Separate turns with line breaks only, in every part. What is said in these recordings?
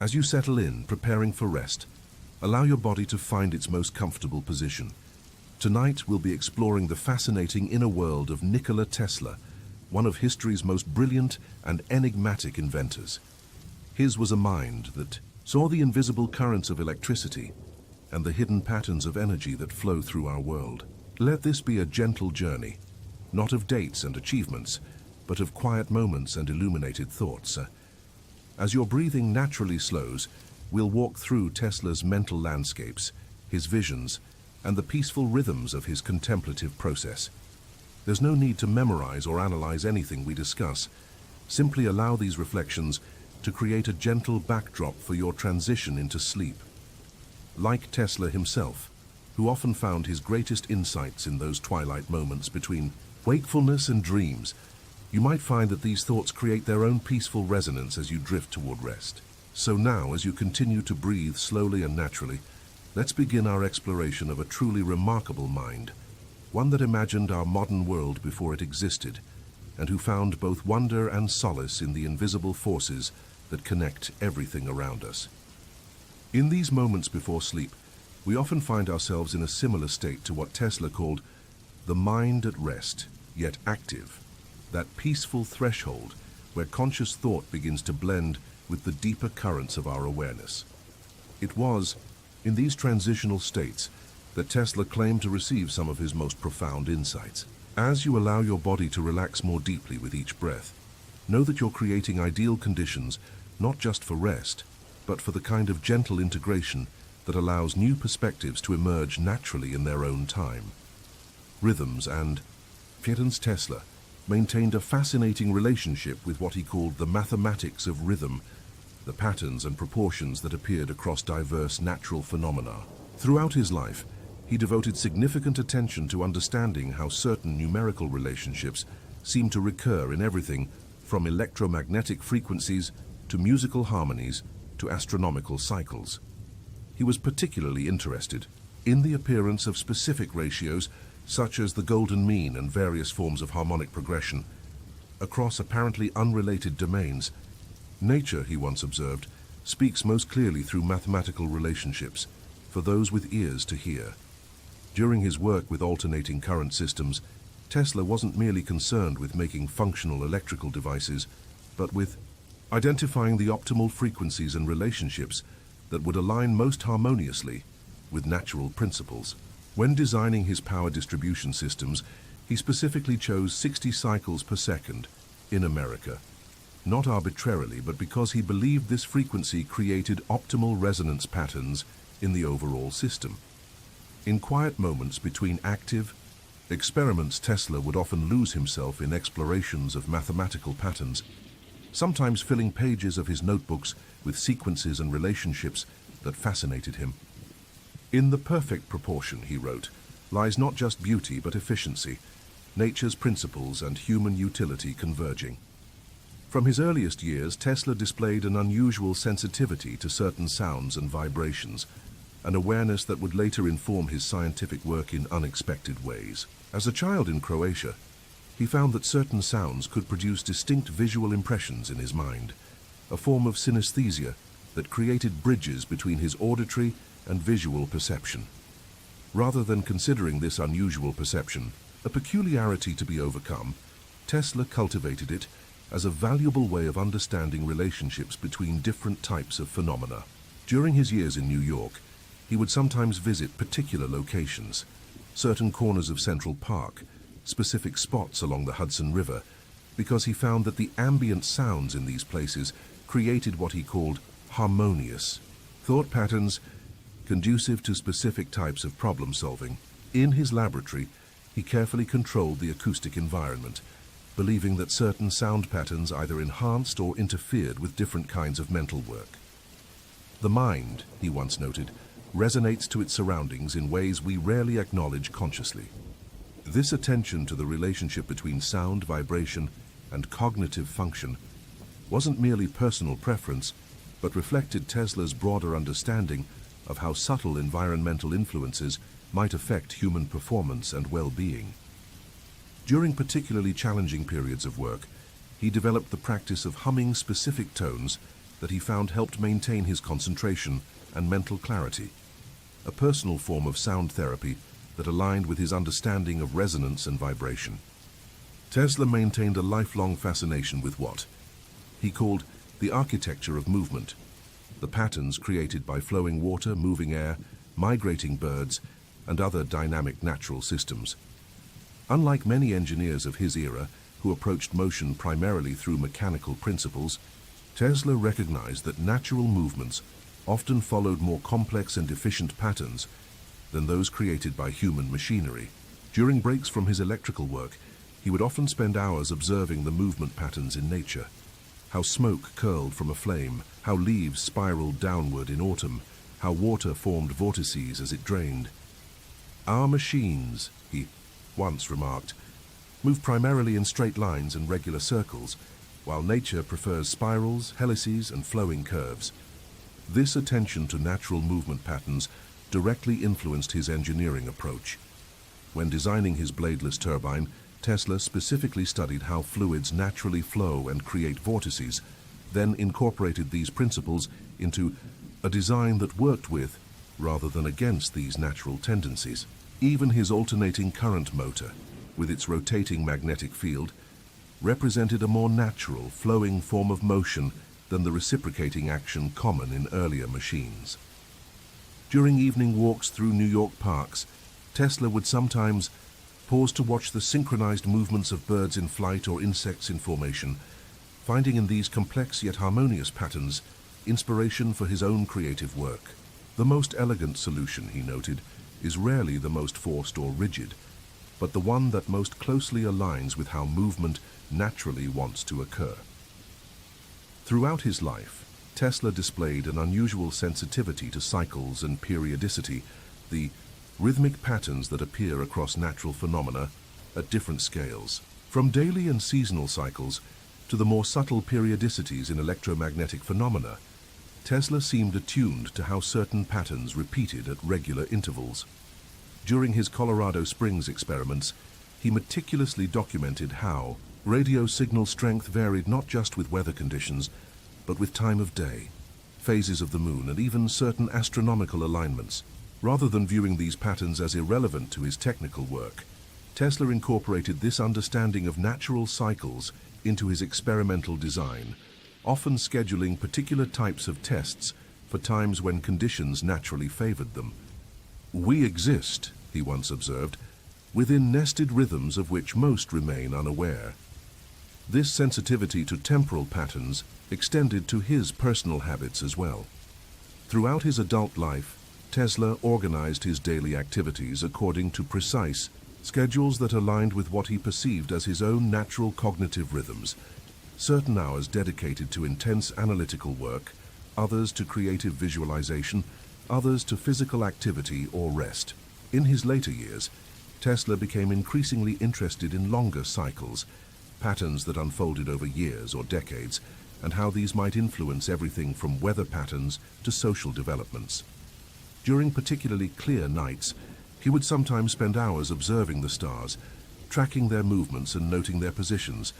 As you settle in, preparing for rest, allow your body to find its most comfortable position. Tonight, we'll be exploring the fascinating inner world of Nikola Tesla, one of history's most brilliant and enigmatic inventors. His was a mind that saw the invisible currents of electricity and the hidden patterns of energy that flow through our world. Let this be a gentle journey, not of dates and achievements, but of quiet moments and illuminated thoughts. As your breathing naturally slows, we'll walk through Tesla's mental landscapes, his visions, and the peaceful rhythms of his contemplative process. There's no need to memorize or analyze anything we discuss. Simply allow these reflections to create a gentle backdrop for your transition into sleep. Like Tesla himself, who often found his greatest insights in those twilight moments between wakefulness and dreams, you might find that these thoughts create their own peaceful resonance as you drift toward rest. So now, as you continue to breathe slowly and naturally, let's begin our exploration of a truly remarkable mind, one that imagined our modern world before it existed, and who found both wonder and solace in the invisible forces that connect everything around us. In these moments before sleep, we often find ourselves in a similar state to what Tesla called the mind at rest, yet active, that peaceful threshold where conscious thought begins to blend with the deeper currents of our awareness. It was in these transitional states that Tesla claimed to receive some of his most profound insights. As you allow your body to relax more deeply with each breath, know that you're creating ideal conditions not just for rest, but for the kind of gentle integration that allows new perspectives to emerge naturally in their own time. Rhythms and Tesla maintained a fascinating relationship with what he called the mathematics of rhythm, the patterns and proportions that appeared across diverse natural phenomena. Throughout his life, he devoted significant attention to understanding how certain numerical relationships seem to recur in everything from electromagnetic frequencies to musical harmonies to astronomical cycles. He was particularly interested in the appearance of specific ratios such as the golden mean and various forms of harmonic progression across apparently unrelated domains. Nature, he once observed, speaks most clearly through mathematical relationships for those with ears to hear. During his work with alternating current systems, Tesla wasn't merely concerned with making functional electrical devices, but with identifying the optimal frequencies and relationships that would align most harmoniously with natural principles. When designing his power distribution systems, he specifically chose 60 cycles per second in America, not arbitrarily, but because he believed this frequency created optimal resonance patterns in the overall system. In quiet moments between active experiments, Tesla would often lose himself in explorations of mathematical patterns, sometimes filling pages of his notebooks with sequences and relationships that fascinated him. In the perfect proportion, he wrote, lies not just beauty but efficiency, nature's principles and human utility converging. From his earliest years, Tesla displayed an unusual sensitivity to certain sounds and vibrations, an awareness that would later inform his scientific work in unexpected ways. As a child in Croatia, he found that certain sounds could produce distinct visual impressions in his mind, a form of synesthesia that created bridges between his auditory and visual perception. Rather than considering this unusual perception a peculiarity to be overcome, Tesla cultivated it as a valuable way of understanding relationships between different types of phenomena. During his years in New York, he would sometimes visit particular locations, certain corners of Central Park, specific spots along the Hudson River, because he found that the ambient sounds in these places created what he called harmonious thought patterns conducive to specific types of problem solving. In his laboratory, he carefully controlled the acoustic environment, believing that certain sound patterns either enhanced or interfered with different kinds of mental work. The mind, he once noted, resonates to its surroundings in ways we rarely acknowledge consciously. This attention to the relationship between sound, vibration, and cognitive function wasn't merely personal preference, but reflected Tesla's broader understanding of how subtle environmental influences might affect human performance and well-being. During particularly challenging periods of work, he developed the practice of humming specific tones that he found helped maintain his concentration and mental clarity, a personal form of sound therapy that aligned with his understanding of resonance and vibration. Tesla maintained a lifelong fascination with what he called the architecture of movement, the patterns created by flowing water, moving air, migrating birds, and other dynamic natural systems. Unlike many engineers of his era who approached motion primarily through mechanical principles, Tesla recognized that natural movements often followed more complex and efficient patterns than those created by human machinery. During breaks from his electrical work, he would often spend hours observing the movement patterns in nature. How smoke curled from a flame, how leaves spiraled downward in autumn, how water formed vortices as it drained. "Our machines," he once remarked, "move primarily in straight lines and regular circles, while nature prefers spirals, helices, and flowing curves." This attention to natural movement patterns directly influenced his engineering approach. When designing his bladeless turbine, Tesla specifically studied how fluids naturally flow and create vortices, then incorporated these principles into a design that worked with, rather than against, these natural tendencies. Even his alternating current motor, with its rotating magnetic field, represented a more natural, flowing form of motion than the reciprocating action common in earlier machines. During evening walks through New York parks, Tesla would sometimes pause to watch the synchronized movements of birds in flight or insects in formation, finding in these complex yet harmonious patterns inspiration for his own creative work. The most elegant solution, he noted, is rarely the most forced or rigid, but the one that most closely aligns with how movement naturally wants to occur. Throughout his life, Tesla displayed an unusual sensitivity to cycles and periodicity, the rhythmic patterns that appear across natural phenomena at different scales. From daily and seasonal cycles to the more subtle periodicities in electromagnetic phenomena, Tesla seemed attuned to how certain patterns repeated at regular intervals. During his Colorado Springs experiments, he meticulously documented how radio signal strength varied not just with weather conditions, but with time of day, phases of the moon, and even certain astronomical alignments. Rather than viewing these patterns as irrelevant to his technical work, Tesla incorporated this understanding of natural cycles into his experimental design, often scheduling particular types of tests for times when conditions naturally favored them. "We exist," he once observed, "within nested rhythms of which most remain unaware." This sensitivity to temporal patterns extended to his personal habits as well. Throughout his adult life, Tesla organized his daily activities according to precise schedules that aligned with what he perceived as his own natural cognitive rhythms. Certain hours dedicated to intense analytical work, others to creative visualization, others to physical activity or rest. In his later years, Tesla became increasingly interested in longer cycles, patterns that unfolded over years or decades, and how these might influence everything from weather patterns to social developments. During particularly clear nights, he would sometimes spend hours observing the stars, tracking their movements and noting their positions,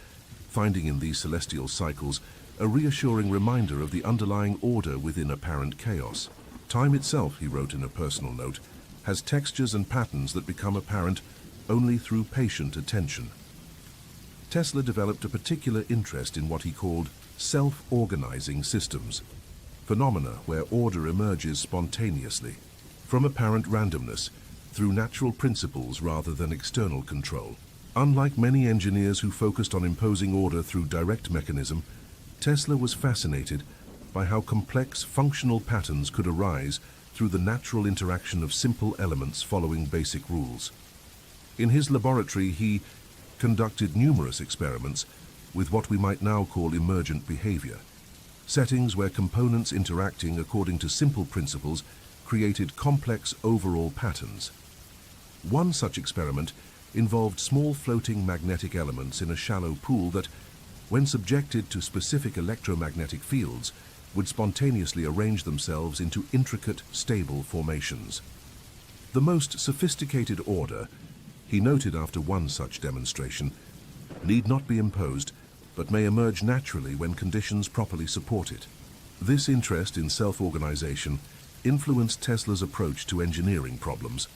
finding in these celestial cycles a reassuring reminder of the underlying order within apparent chaos. "Time itself," he wrote in a personal note, "has textures and patterns that become apparent only through patient attention." Tesla developed a particular interest in what he called self-organizing systems, phenomena where order emerges spontaneously, from apparent randomness, through natural principles rather than external control. Unlike many engineers who focused on imposing order through direct mechanism, Tesla was fascinated by how complex functional patterns could arise through the natural interaction of simple elements following basic rules. In his laboratory, he conducted numerous experiments with what we might now call emergent behavior, settings where components interacting according to simple principles created complex overall patterns. One such experiment involved small floating magnetic elements in a shallow pool that, when subjected to specific electromagnetic fields, would spontaneously arrange themselves into intricate, stable formations. The most sophisticated order, he noted after one such demonstration, need not be imposed, but may emerge naturally when conditions properly support it. This interest in self-organization influenced Tesla's approach to engineering problems.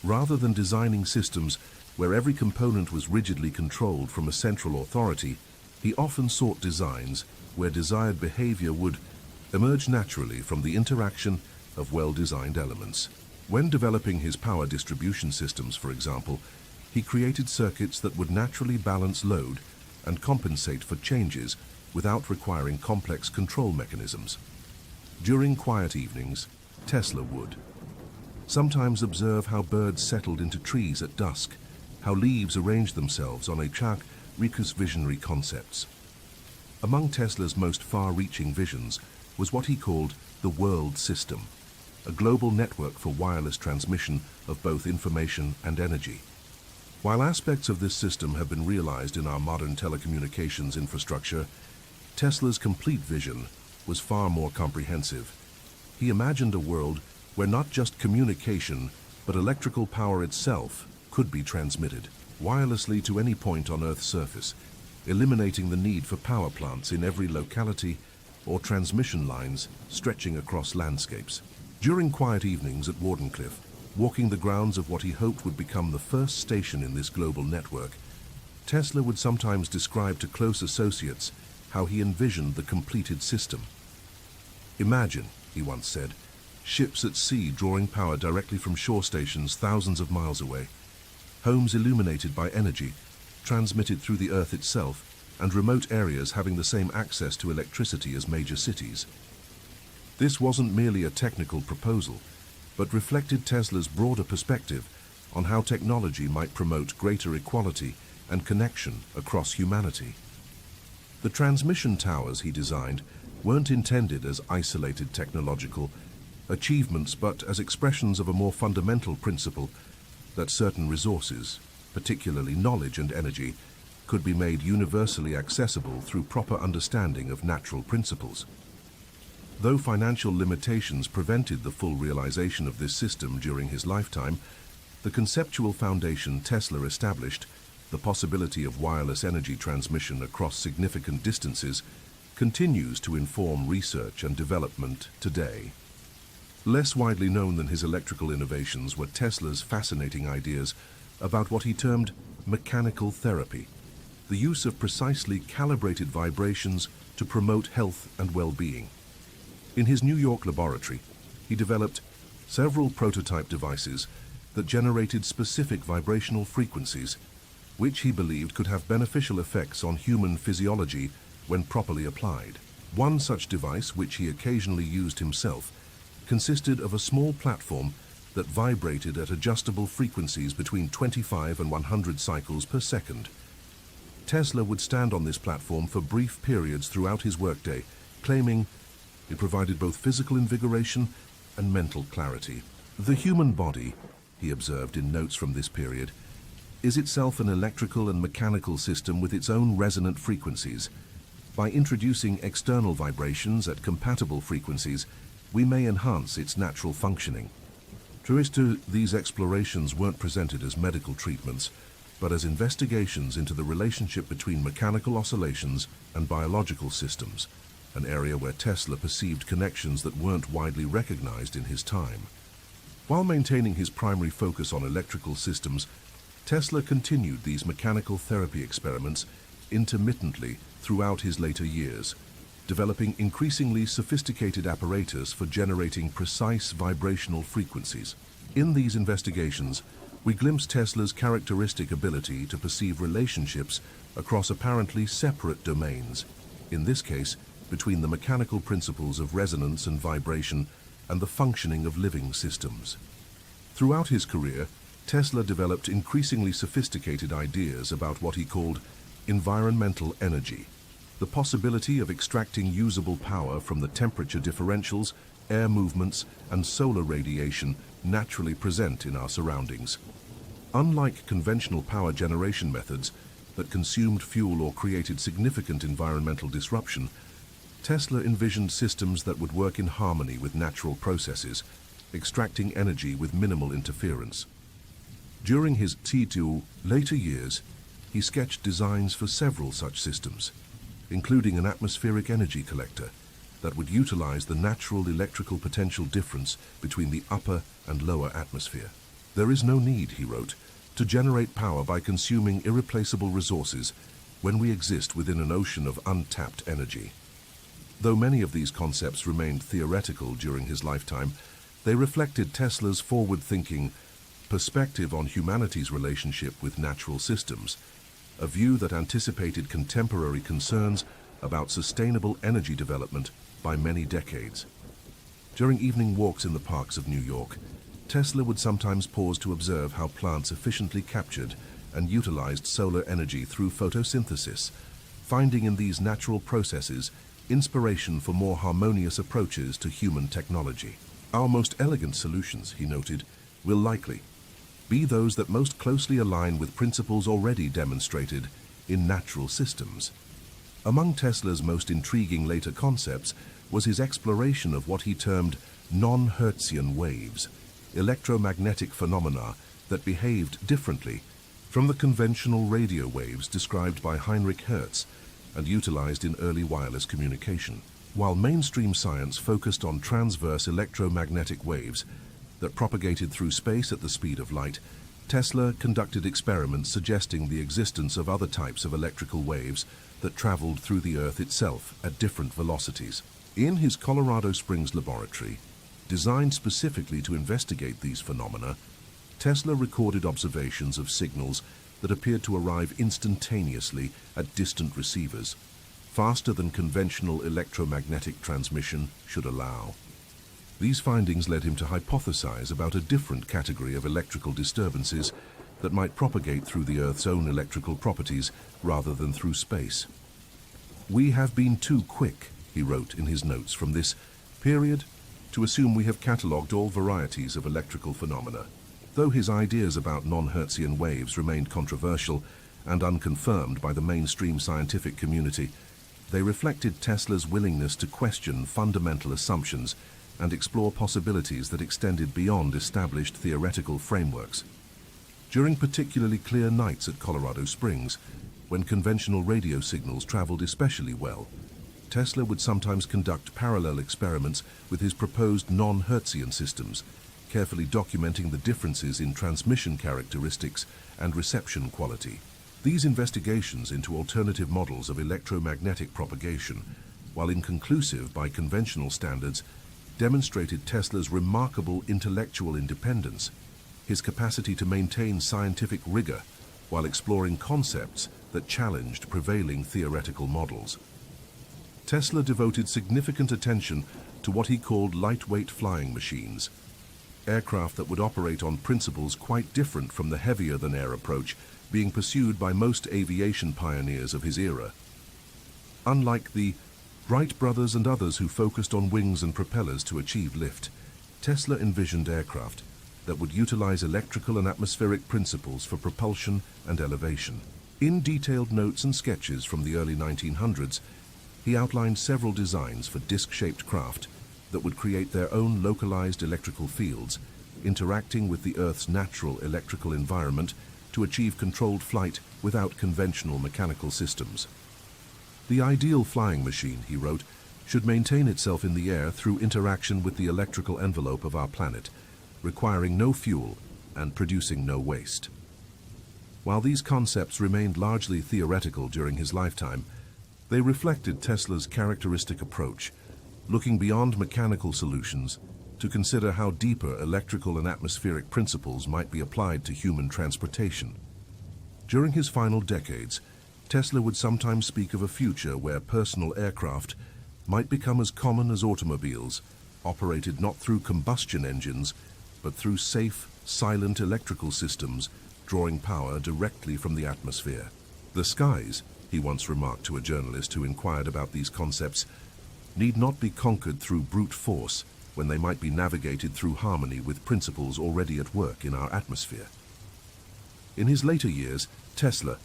Rather than designing systems where every component was rigidly controlled from a central authority, he often sought designs where desired behavior would emerge naturally from the interaction of well-designed elements. When developing his power distribution systems, for example, he created circuits that would naturally balance load and compensate for changes without requiring complex control mechanisms. During quiet evenings, Tesla would sometimes observe how birds settled into trees at dusk, how leaves arranged themselves on a chart, recus visionary concepts. Among Tesla's most far-reaching visions was what he called the world system, a global network for wireless transmission of both information and energy. While aspects of this system have been realized in our modern telecommunications infrastructure, Tesla's complete vision was far more comprehensive. He imagined a world where not just communication, but electrical power itself could be transmitted wirelessly to any point on Earth's surface, eliminating the need for power plants in every locality or transmission lines stretching across landscapes. During quiet evenings at Wardenclyffe, walking the grounds of what he hoped would become the first station in this global network, Tesla would sometimes describe to close associates how he envisioned the completed system. "Imagine," he once said, "ships at sea drawing power directly from shore stations thousands of miles away, homes illuminated by energy, transmitted through the Earth itself, and remote areas having the same access to electricity as major cities." This wasn't merely a technical proposal, but reflected Tesla's broader perspective on how technology might promote greater equality and connection across humanity. The transmission towers he designed weren't intended as isolated technological achievements, but as expressions of a more fundamental principle that certain resources, particularly knowledge and energy, could be made universally accessible through proper understanding of natural principles. Though financial limitations prevented the full realization of this system during his lifetime, the conceptual foundation Tesla established, the possibility of wireless energy transmission across significant distances, continues to inform research and development today. Less widely known than his electrical innovations were Tesla's fascinating ideas about what he termed mechanical therapy, the use of precisely calibrated vibrations to promote health and well-being. In his New York laboratory, he developed several prototype devices that generated specific vibrational frequencies, which he believed could have beneficial effects on human physiology when properly applied. One such device, which he occasionally used himself, consisted of a small platform that vibrated at adjustable frequencies between 25 and 100 cycles per second. Tesla would stand on this platform for brief periods throughout his workday, claiming it provided both physical invigoration and mental clarity. "The human body," he observed in notes from this period, "is itself an electrical and mechanical system with its own resonant frequencies. By introducing external vibrations at compatible frequencies, we may enhance its natural functioning." Truest, these explorations weren't presented as medical treatments, but as investigations into the relationship between mechanical oscillations and biological systems, an area where Tesla perceived connections that weren't widely recognized in his time. While maintaining his primary focus on electrical systems, Tesla continued these mechanical therapy experiments intermittently throughout his later years, developing increasingly sophisticated apparatus for generating precise vibrational frequencies. In these investigations, we glimpse Tesla's characteristic ability to perceive relationships across apparently separate domains, in this case, between the mechanical principles of resonance and vibration and the functioning of living systems. Throughout his career, Tesla developed increasingly sophisticated ideas about what he called environmental energy, the possibility of extracting usable power from the temperature differentials, air movements, and solar radiation naturally present in our surroundings. Unlike conventional power generation methods that consumed fuel or created significant environmental disruption, Tesla envisioned systems that would work in harmony with natural processes, extracting energy with minimal interference. During his T2 later years, he sketched designs for several such systems, including an atmospheric energy collector, that would utilize the natural electrical potential difference between the upper and lower atmosphere. There is no need, he wrote, to generate power by consuming irreplaceable resources when we exist within an ocean of untapped energy. Though many of these concepts remained theoretical during his lifetime, they reflected Tesla's forward-thinking perspective on humanity's relationship with natural systems, a view that anticipated contemporary concerns about sustainable energy development by many decades. During evening walks in the parks of New York, Tesla would sometimes pause to observe how plants efficiently captured and utilized solar energy through photosynthesis, finding in these natural processes inspiration for more harmonious approaches to human technology. Our most elegant solutions, he noted, will likely be those that most closely align with principles already demonstrated in natural systems. Among Tesla's most intriguing later concepts was his exploration of what he termed non-Hertzian waves, electromagnetic phenomena that behaved differently from the conventional radio waves described by Heinrich Hertz and utilized in early wireless communication. While mainstream science focused on transverse electromagnetic waves that propagated through space at the speed of light, Tesla conducted experiments suggesting the existence of other types of electrical waves that traveled through the Earth itself at different velocities. In his Colorado Springs laboratory, designed specifically to investigate these phenomena, Tesla recorded observations of signals that appeared to arrive instantaneously at distant receivers, faster than conventional electromagnetic transmission should allow. These findings led him to hypothesize about a different category of electrical disturbances that might propagate through the Earth's own electrical properties rather than through space. "We have been too quick," he wrote in his notes from this period, "to assume we have catalogued all varieties of electrical phenomena." Though his ideas about non-Hertzian waves remained controversial and unconfirmed by the mainstream scientific community, they reflected Tesla's willingness to question fundamental assumptions and explore possibilities that extended beyond established theoretical frameworks. During particularly clear nights at Colorado Springs, when conventional radio signals traveled especially well, Tesla would sometimes conduct parallel experiments with his proposed non-Hertzian systems, carefully documenting the differences in transmission characteristics and reception quality. These investigations into alternative models of electromagnetic propagation, while inconclusive by conventional standards, demonstrated Tesla's remarkable intellectual independence, his capacity to maintain scientific rigor while exploring concepts that challenged prevailing theoretical models. Tesla devoted significant attention to what he called lightweight flying machines, aircraft that would operate on principles quite different from the heavier-than-air approach being pursued by most aviation pioneers of his era. Unlike the Wright brothers and others who focused on wings and propellers to achieve lift, Tesla envisioned aircraft that would utilize electrical and atmospheric principles for propulsion and elevation. In detailed notes and sketches from the early 1900s, he outlined several designs for disc-shaped craft that would create their own localized electrical fields, interacting with the Earth's natural electrical environment to achieve controlled flight without conventional mechanical systems. The ideal flying machine, he wrote, should maintain itself in the air through interaction with the electrical envelope of our planet, requiring no fuel and producing no waste. While these concepts remained largely theoretical during his lifetime, they reflected Tesla's characteristic approach, looking beyond mechanical solutions to consider how deeper electrical and atmospheric principles might be applied to human transportation. During his final decades, Tesla would sometimes speak of a future where personal aircraft might become as common as automobiles, operated not through combustion engines, but through safe, silent electrical systems drawing power directly from the atmosphere. "The skies," he once remarked to a journalist who inquired about these concepts, "need not be conquered through brute force when they might be navigated through harmony with principles already at work in our atmosphere." In his later years, Tesla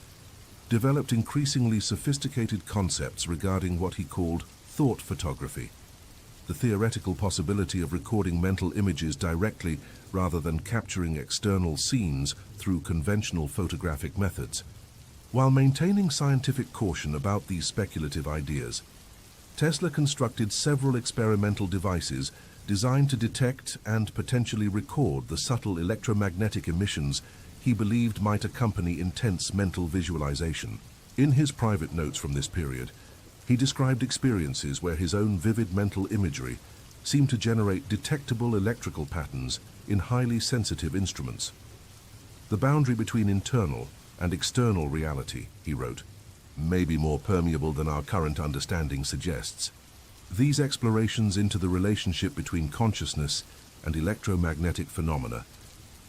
developed increasingly sophisticated concepts regarding what he called thought photography, the theoretical possibility of recording mental images directly rather than capturing external scenes through conventional photographic methods. While maintaining scientific caution about these speculative ideas, Tesla constructed several experimental devices designed to detect and potentially record the subtle electromagnetic emissions he believed might accompany intense mental visualization. In his private notes from this period, he described experiences where his own vivid mental imagery seemed to generate detectable electrical patterns in highly sensitive instruments. The boundary between internal and external reality, he wrote, may be more permeable than our current understanding suggests. These explorations into the relationship between consciousness and electromagnetic phenomena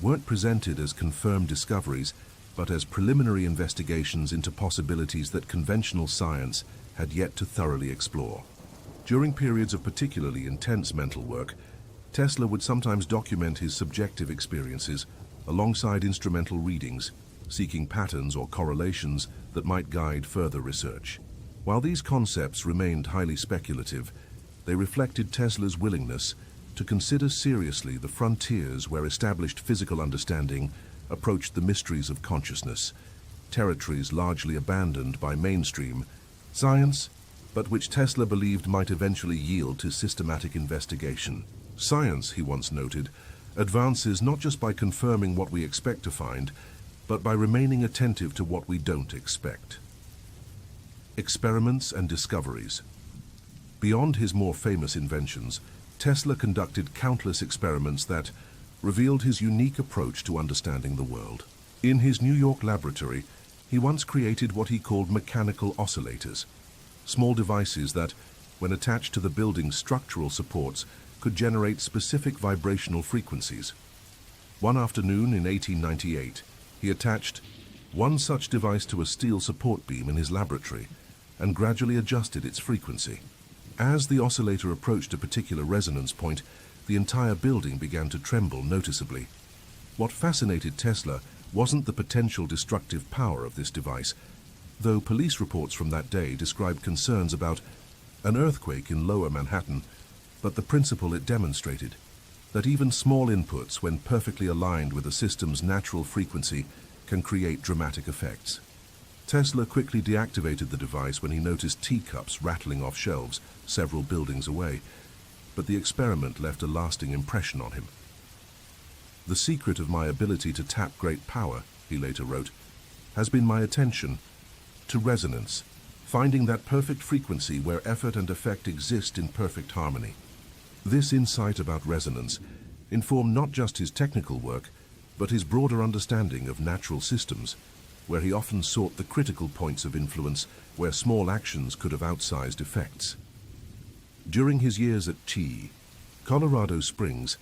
weren't presented as confirmed discoveries, but as preliminary investigations into possibilities that conventional science had yet to thoroughly explore. During periods of particularly intense mental work, Tesla would sometimes document his subjective experiences alongside instrumental readings, seeking patterns or correlations that might guide further research. While these concepts remained highly speculative, they reflected Tesla's willingness to consider seriously the frontiers where established physical understanding approached the mysteries of consciousness, territories largely abandoned by mainstream science, but which Tesla believed might eventually yield to systematic investigation. Science, he once noted, advances not just by confirming what we expect to find, but by remaining attentive to what we don't expect. Experiments and discoveries. Beyond his more famous inventions, Tesla conducted countless experiments that revealed his unique approach to understanding the world. In his New York laboratory, he once created what he called mechanical oscillators, small devices that, when attached to the building's structural supports, could generate specific vibrational frequencies. One afternoon in 1898, he attached one such device to a steel support beam in his laboratory and gradually adjusted its frequency. As the oscillator approached a particular resonance point, the entire building began to tremble noticeably. What fascinated Tesla wasn't the potential destructive power of this device, though police reports from that day described concerns about an earthquake in Lower Manhattan, but the principle it demonstrated, that even small inputs, when perfectly aligned with a system's natural frequency, can create dramatic effects. Tesla quickly deactivated the device when he noticed teacups rattling off shelves several buildings away, but the experiment left a lasting impression on him. "The secret of my ability to tap great power," he later wrote, "has been my attention to resonance, finding that perfect frequency where effort and effect exist in perfect harmony." This insight about resonance informed not just his technical work, but his broader understanding of natural systems, where he often sought the critical points of influence where small actions could have outsized effects. During his years at Colorado Springs,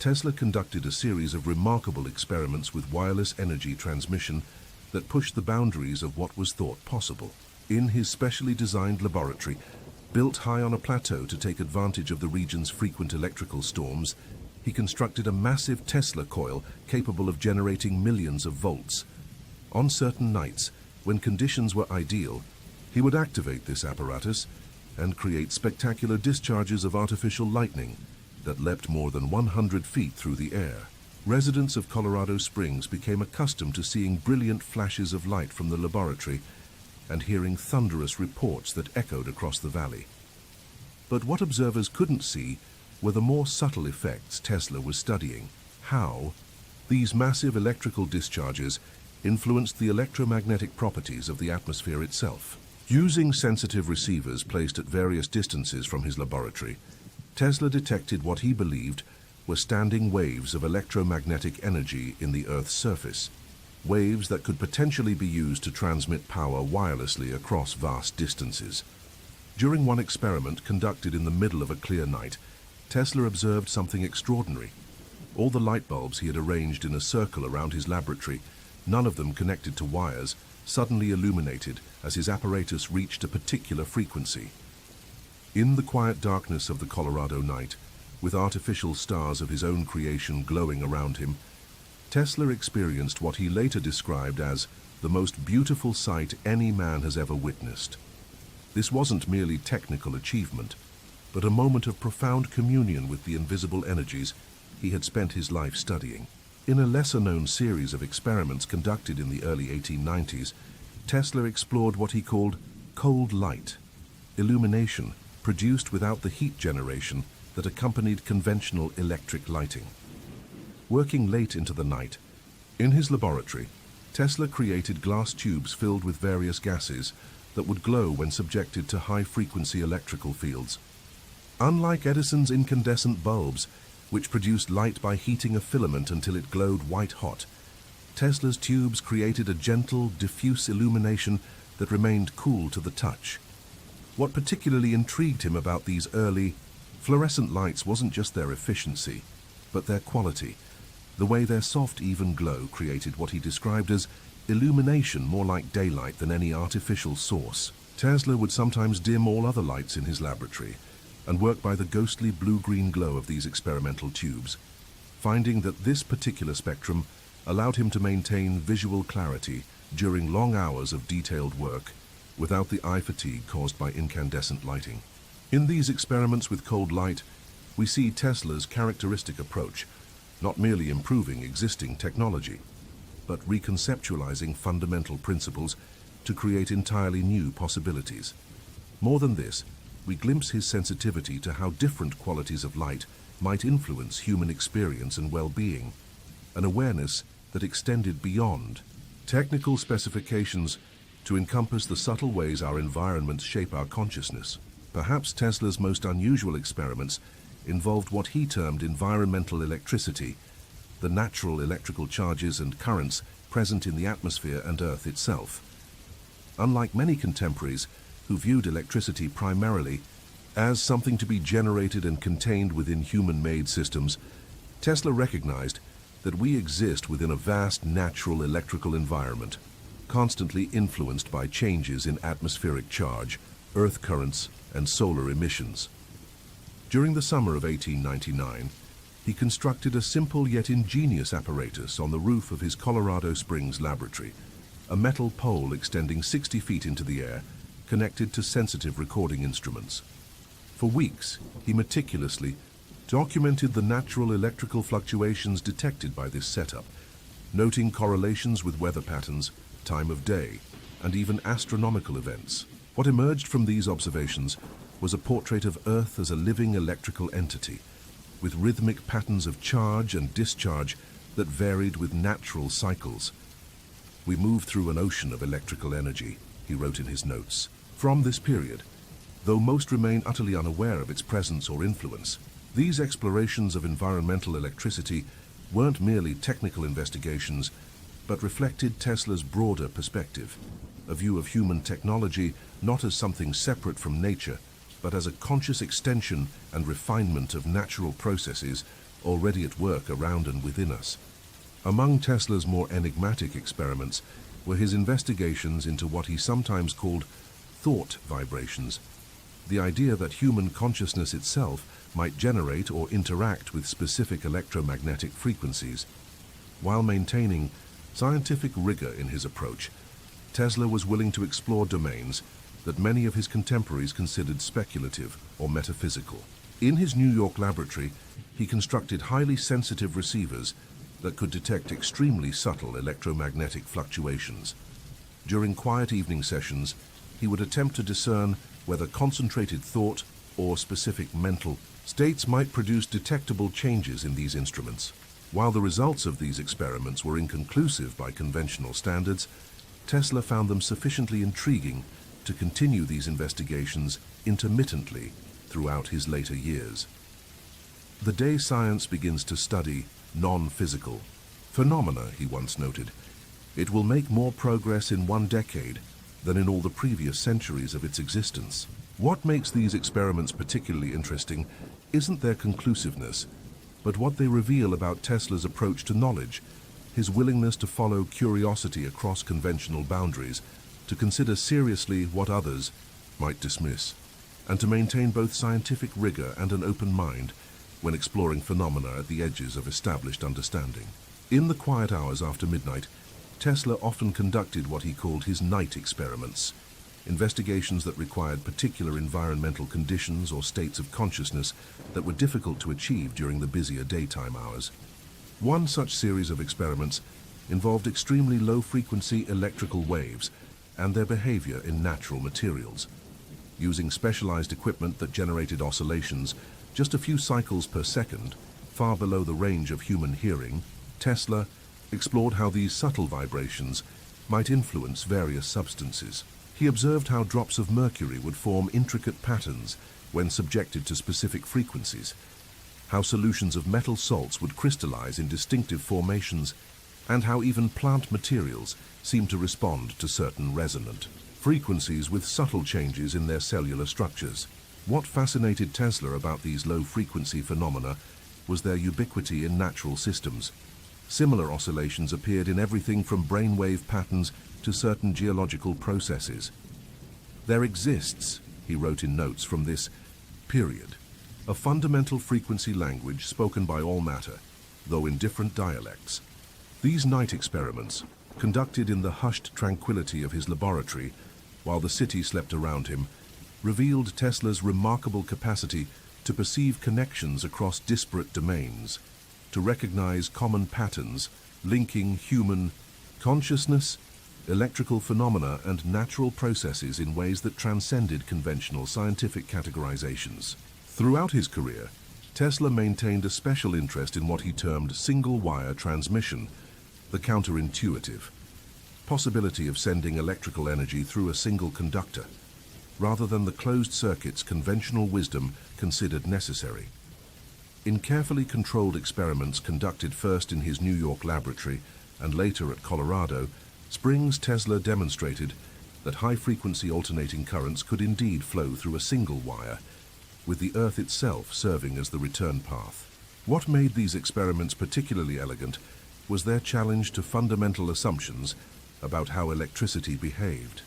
Tesla conducted a series of remarkable experiments with wireless energy transmission that pushed the boundaries of what was thought possible. In his specially designed laboratory, built high on a plateau to take advantage of the region's frequent electrical storms, he constructed a massive Tesla coil capable of generating millions of volts. On certain nights, when conditions were ideal, he would activate this apparatus and create spectacular discharges of artificial lightning that leapt more than 100 feet through the air. Residents of Colorado Springs became accustomed to seeing brilliant flashes of light from the laboratory and hearing thunderous reports that echoed across the valley. But what observers couldn't see were the more subtle effects Tesla was studying. How these massive electrical discharges influenced the electromagnetic properties of the atmosphere itself. Using sensitive receivers placed at various distances from his laboratory, Tesla detected what he believed were standing waves of electromagnetic energy in the Earth's surface, waves that could potentially be used to transmit power wirelessly across vast distances. During one experiment conducted in the middle of a clear night, Tesla observed something extraordinary. All the light bulbs he had arranged in a circle around his laboratory, none of them connected to wires, suddenly illuminated as his apparatus reached a particular frequency. In the quiet darkness of the Colorado night, with artificial stars of his own creation glowing around him, Tesla experienced what he later described as the most beautiful sight any man has ever witnessed. This wasn't merely technical achievement, but a moment of profound communion with the invisible energies he had spent his life studying. In a lesser-known series of experiments conducted in the early 1890s, Tesla explored what he called cold light, illumination produced without the heat generation that accompanied conventional electric lighting. Working late into the night, in his laboratory, Tesla created glass tubes filled with various gases that would glow when subjected to high-frequency electrical fields. Unlike Edison's incandescent bulbs, which produced light by heating a filament until it glowed white-hot, Tesla's tubes created a gentle, diffuse illumination that remained cool to the touch. What particularly intrigued him about these early, fluorescent lights wasn't just their efficiency, but their quality. The way their soft, even glow created what he described as illumination more like daylight than any artificial source. Tesla would sometimes dim all other lights in his laboratory and work by the ghostly blue-green glow of these experimental tubes, finding that this particular spectrum allowed him to maintain visual clarity during long hours of detailed work without the eye fatigue caused by incandescent lighting. In these experiments with cold light, we see Tesla's characteristic approach, not merely improving existing technology, but reconceptualizing fundamental principles to create entirely new possibilities. More than this, we glimpse his sensitivity to how different qualities of light might influence human experience and well-being, an awareness that extended beyond technical specifications to encompass the subtle ways our environments shape our consciousness. Perhaps Tesla's most unusual experiments involved what he termed environmental electricity, the natural electrical charges and currents present in the atmosphere and Earth itself. Unlike many contemporaries who viewed electricity primarily as something to be generated and contained within human-made systems, Tesla recognized that we exist within a vast natural electrical environment, constantly influenced by changes in atmospheric charge, Earth currents, and solar emissions. During the summer of 1899, he constructed a simple yet ingenious apparatus on the roof of his Colorado Springs laboratory, a metal pole extending 60 feet into the air, connected to sensitive recording instruments. For weeks, he meticulously documented the natural electrical fluctuations detected by this setup, noting correlations with weather patterns, time of day, and even astronomical events. What emerged from these observations was a portrait of Earth as a living electrical entity, with rhythmic patterns of charge and discharge that varied with natural cycles. "We move through an ocean of electrical energy," he wrote in his notes. From this period, though most remain utterly unaware of its presence or influence, these explorations of environmental electricity weren't merely technical investigations, but reflected Tesla's broader perspective, a view of human technology not as something separate from nature, but as a conscious extension and refinement of natural processes already at work around and within us. Among Tesla's more enigmatic experiments were his investigations into what he sometimes called thought vibrations, the idea that human consciousness itself might generate or interact with specific electromagnetic frequencies. While maintaining scientific rigor in his approach, Tesla was willing to explore domains that many of his contemporaries considered speculative or metaphysical. In his New York laboratory, he constructed highly sensitive receivers that could detect extremely subtle electromagnetic fluctuations. During quiet evening sessions, he would attempt to discern whether concentrated thought or specific mental states might produce detectable changes in these instruments. While the results of these experiments were inconclusive by conventional standards, Tesla found them sufficiently intriguing to continue these investigations intermittently throughout his later years. The day science begins to study non-physical phenomena, he once noted, it will make more progress in one decade than in all the previous centuries of its existence. What makes these experiments particularly interesting isn't their conclusiveness, but what they reveal about Tesla's approach to knowledge, his willingness to follow curiosity across conventional boundaries, to consider seriously what others might dismiss, and to maintain both scientific rigor and an open mind when exploring phenomena at the edges of established understanding. In the quiet hours after midnight, Tesla often conducted what he called his night experiments, investigations that required particular environmental conditions or states of consciousness that were difficult to achieve during the busier daytime hours. One such series of experiments involved extremely low-frequency electrical waves and their behavior in natural materials. Using specialized equipment that generated oscillations just a few cycles per second, far below the range of human hearing, Tesla explored how these subtle vibrations might influence various substances. He observed how drops of mercury would form intricate patterns when subjected to specific frequencies, how solutions of metal salts would crystallize in distinctive formations, and how even plant materials seemed to respond to certain resonant frequencies with subtle changes in their cellular structures. What fascinated Tesla about these low-frequency phenomena was their ubiquity in natural systems. Similar oscillations appeared in everything from brainwave patterns to certain geological processes. There exists, he wrote in notes from this period, a fundamental frequency language spoken by all matter, though in different dialects. These night experiments, conducted in the hushed tranquility of his laboratory while the city slept around him, revealed Tesla's remarkable capacity to perceive connections across disparate domains, to recognize common patterns linking human consciousness, electrical phenomena, and natural processes in ways that transcended conventional scientific categorizations. Throughout his career, Tesla maintained a special interest in what he termed single-wire transmission, the counterintuitive possibility of sending electrical energy through a single conductor, rather than the closed circuits conventional wisdom considered necessary. In carefully controlled experiments conducted first in his New York laboratory and later at Colorado Springs, Tesla demonstrated that high-frequency alternating currents could indeed flow through a single wire, with the Earth itself serving as the return path. What made these experiments particularly elegant was their challenge to fundamental assumptions about how electricity behaved.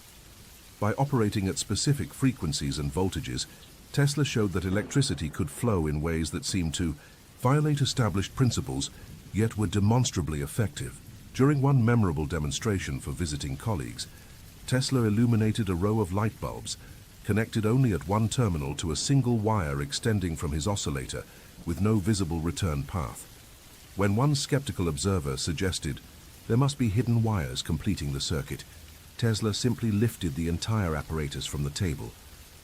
By operating at specific frequencies and voltages, Tesla showed that electricity could flow in ways that seemed to violate established principles, yet were demonstrably effective. During one memorable demonstration for visiting colleagues, Tesla illuminated a row of light bulbs, connected only at one terminal to a single wire extending from his oscillator, with no visible return path. When one skeptical observer suggested there must be hidden wires completing the circuit, Tesla simply lifted the entire apparatus from the table,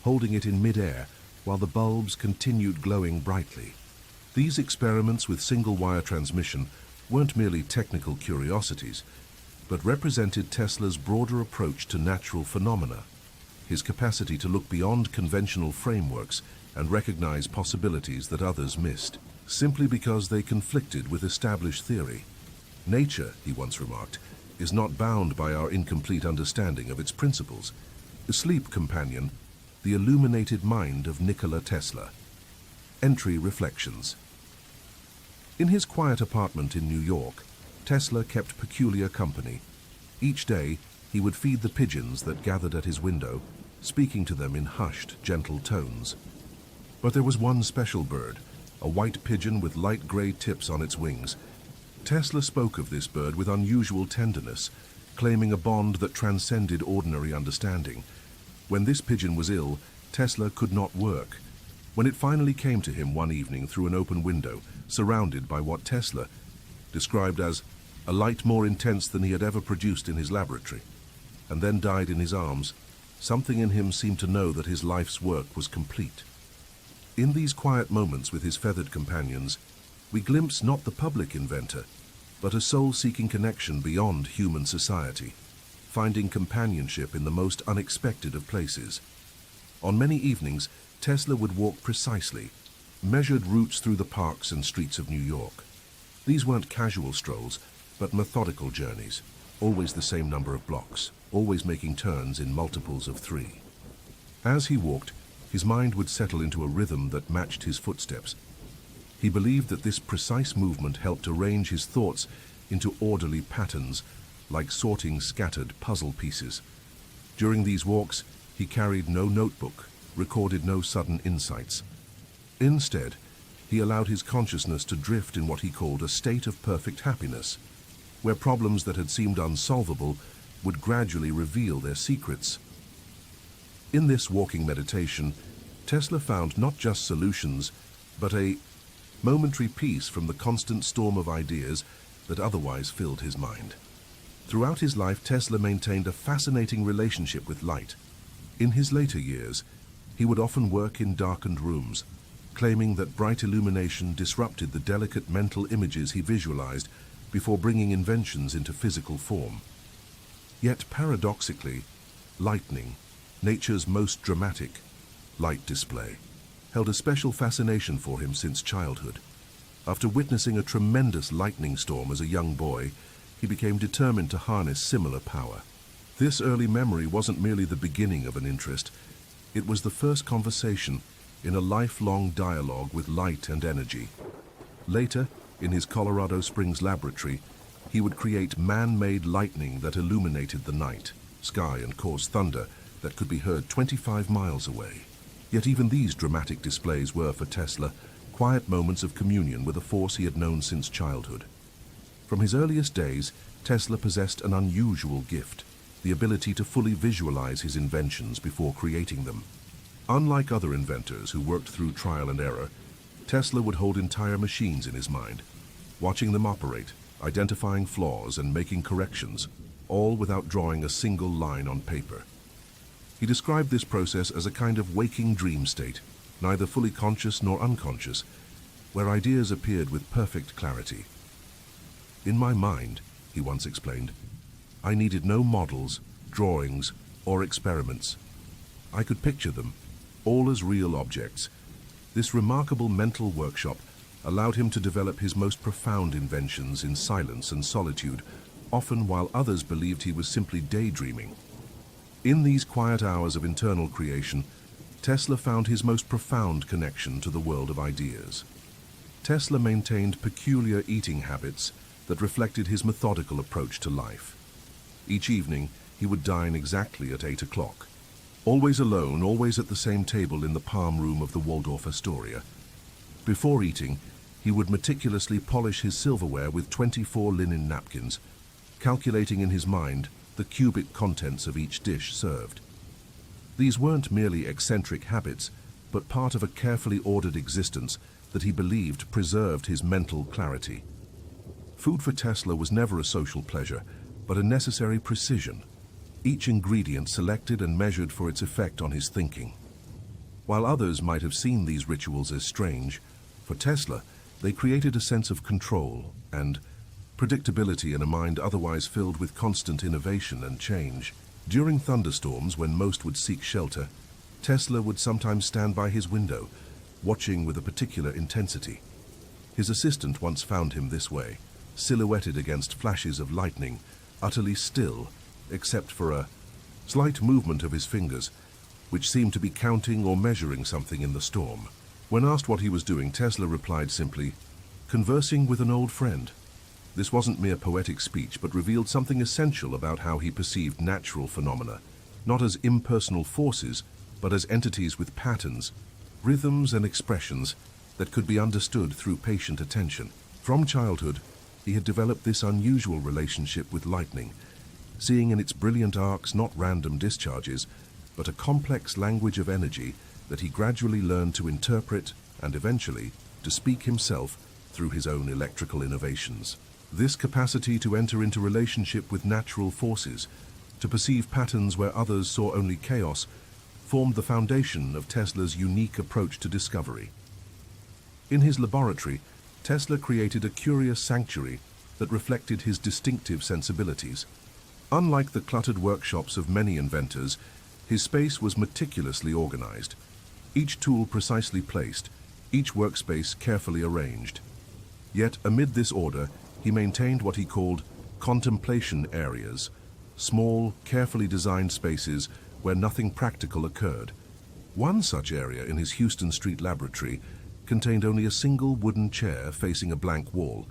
holding it in mid-air while the bulbs continued glowing brightly. These experiments with single-wire transmission weren't merely technical curiosities, but represented Tesla's broader approach to natural phenomena, his capacity to look beyond conventional frameworks and recognize possibilities that others missed, simply because they conflicted with established theory. Nature, he once remarked, is not bound by our incomplete understanding of its principles. The sleep companion, the illuminated mind of Nikola Tesla. Entry Reflections. In his quiet apartment in New York, Tesla kept peculiar company. Each day, he would feed the pigeons that gathered at his window, speaking to them in hushed, gentle tones. But there was one special bird, a white pigeon with light gray tips on its wings. Tesla spoke of this bird with unusual tenderness, claiming a bond that transcended ordinary understanding. When this pigeon was ill, Tesla could not work. When it finally came to him one evening through an open window, surrounded by what Tesla described as a light more intense than he had ever produced in his laboratory, and then died in his arms, something in him seemed to know that his life's work was complete. In these quiet moments with his feathered companions, we glimpse not the public inventor, but a soul-seeking connection beyond human society, finding companionship in the most unexpected of places. On many evenings, Tesla would walk precisely, measured routes through the parks and streets of New York. These weren't casual strolls, but methodical journeys, always the same number of blocks, always making turns in multiples of 3. As he walked, his mind would settle into a rhythm that matched his footsteps. He believed that this precise movement helped arrange his thoughts into orderly patterns, like sorting scattered puzzle pieces. During these walks, he carried no notebook, recorded no sudden insights. Instead, he allowed his consciousness to drift in what he called a state of perfect happiness, where problems that had seemed unsolvable would gradually reveal their secrets. In this walking meditation, Tesla found not just solutions, but a momentary peace from the constant storm of ideas that otherwise filled his mind. Throughout his life, Tesla maintained a fascinating relationship with light. In his later years, He would often work in darkened rooms, claiming that bright illumination disrupted the delicate mental images he visualized before bringing inventions into physical form. Yet paradoxically, lightning, nature's most dramatic light display, held a special fascination for him since childhood. After witnessing a tremendous lightning storm as a young boy, he became determined to harness similar power. This early memory wasn't merely the beginning of an interest, it was the first conversation in a lifelong dialogue with light and energy. Later, in his Colorado Springs laboratory, he would create man-made lightning that illuminated the night, sky, and caused thunder that could be heard 25 miles away. Yet even these dramatic displays were, for Tesla, quiet moments of communion with a force he had known since childhood. From his earliest days, Tesla possessed an unusual gift, the ability to fully visualize his inventions before creating them. Unlike other inventors who worked through trial and error, Tesla would hold entire machines in his mind, watching them operate, identifying flaws and making corrections, all without drawing a single line on paper. He described this process as a kind of waking dream state, neither fully conscious nor unconscious, where ideas appeared with perfect clarity. "In my mind," he once explained, "I needed no models, drawings, or experiments. I could picture them, all as real objects." This remarkable mental workshop allowed him to develop his most profound inventions in silence and solitude, often while others believed he was simply daydreaming. In these quiet hours of internal creation, Tesla found his most profound connection to the world of ideas. Tesla maintained peculiar eating habits that reflected his methodical approach to life. Each evening, he would dine exactly at 8 o'clock. Always alone, always at the same table in the palm room of the Waldorf Astoria. Before eating, he would meticulously polish his silverware with 24 linen napkins, calculating in his mind the cubic contents of each dish served. These weren't merely eccentric habits, but part of a carefully ordered existence that he believed preserved his mental clarity. Food for Tesla was never a social pleasure, but a necessary precision, each ingredient selected and measured for its effect on his thinking. While others might have seen these rituals as strange, for Tesla, they created a sense of control and predictability in a mind otherwise filled with constant innovation and change. During thunderstorms, when most would seek shelter, Tesla would sometimes stand by his window, watching with a particular intensity. His assistant once found him this way, silhouetted against flashes of lightning, utterly still, except for a slight movement of his fingers, which seemed to be counting or measuring something in the storm. When asked what he was doing, Tesla replied simply, "Conversing with an old friend." This wasn't mere poetic speech, but revealed something essential about how he perceived natural phenomena, not as impersonal forces, but as entities with patterns, rhythms, and expressions that could be understood through patient attention. From childhood, he had developed this unusual relationship with lightning, seeing in its brilliant arcs not random discharges, but a complex language of energy that he gradually learned to interpret and eventually to speak himself through his own electrical innovations. This capacity to enter into relationship with natural forces, to perceive patterns where others saw only chaos, formed the foundation of Tesla's unique approach to discovery. In his laboratory, Tesla created a curious sanctuary that reflected his distinctive sensibilities. Unlike the cluttered workshops of many inventors, his space was meticulously organized, each tool precisely placed, each workspace carefully arranged. Yet amid this order, he maintained what he called contemplation areas, small, carefully designed spaces where nothing practical occurred. One such area in his Houston Street laboratory contained only a single wooden chair facing a blank wall,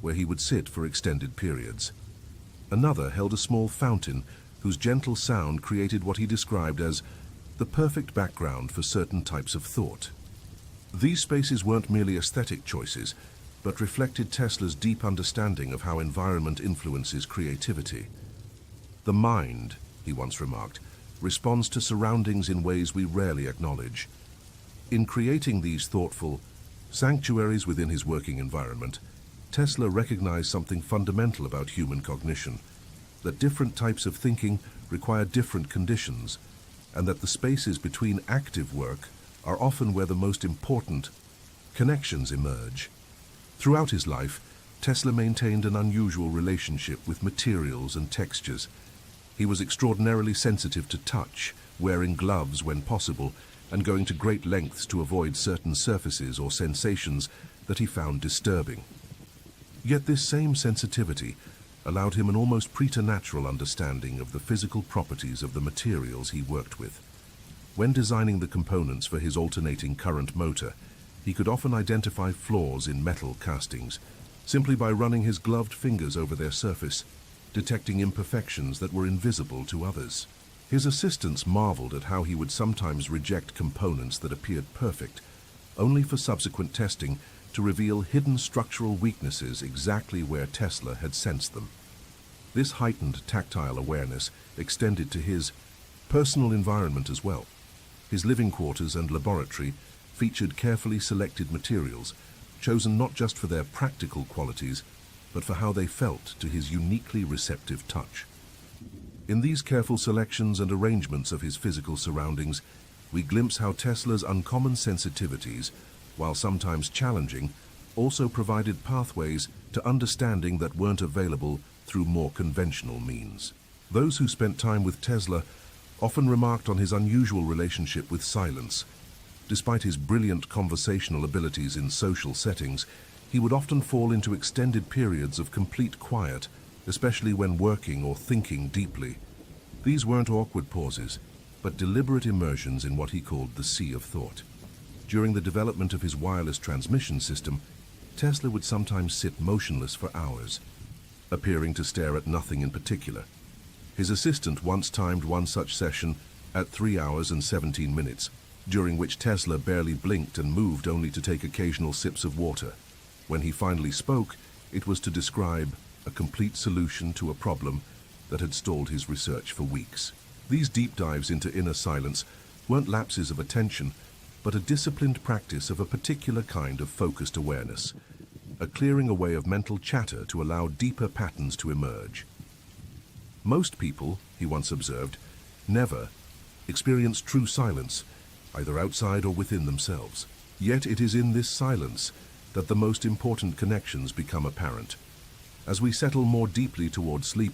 where he would sit for extended periods. Another held a small fountain whose gentle sound created what he described as the perfect background for certain types of thought. These spaces weren't merely aesthetic choices, but reflected Tesla's deep understanding of how environment influences creativity. "The mind," he once remarked, "responds to surroundings in ways we rarely acknowledge." In creating these thoughtful sanctuaries within his working environment, Tesla recognized something fundamental about human cognition, that different types of thinking require different conditions, and that the spaces between active work are often where the most important connections emerge. Throughout his life, Tesla maintained an unusual relationship with materials and textures. He was extraordinarily sensitive to touch, wearing gloves when possible, and going to great lengths to avoid certain surfaces or sensations that he found disturbing. Yet this same sensitivity allowed him an almost preternatural understanding of the physical properties of the materials he worked with. When designing the components for his alternating current motor, he could often identify flaws in metal castings simply by running his gloved fingers over their surface, detecting imperfections that were invisible to others. His assistants marveled at how he would sometimes reject components that appeared perfect, only for subsequent testing to reveal hidden structural weaknesses exactly where Tesla had sensed them. This heightened tactile awareness extended to his personal environment as well. His living quarters and laboratory featured carefully selected materials, chosen not just for their practical qualities, but for how they felt to his uniquely receptive touch. In these careful selections and arrangements of his physical surroundings, we glimpse how Tesla's uncommon sensitivities, while sometimes challenging, also provided pathways to understanding that weren't available through more conventional means. Those who spent time with Tesla often remarked on his unusual relationship with silence. Despite his brilliant conversational abilities in social settings, he would often fall into extended periods of complete quiet, especially when working or thinking deeply. These weren't awkward pauses, but deliberate immersions in what he called the sea of thought. During the development of his wireless transmission system, Tesla would sometimes sit motionless for hours, appearing to stare at nothing in particular. His assistant once timed one such session at 3 hours and 17 minutes, during which Tesla barely blinked and moved only to take occasional sips of water. When he finally spoke, it was to describe a complete solution to a problem that had stalled his research for weeks. These deep dives into inner silence weren't lapses of attention, but a disciplined practice of a particular kind of focused awareness, a clearing away of mental chatter to allow deeper patterns to emerge. Most people, he once observed, never experience true silence, either outside or within themselves. Yet it is in this silence that the most important connections become apparent. As we settle more deeply toward sleep,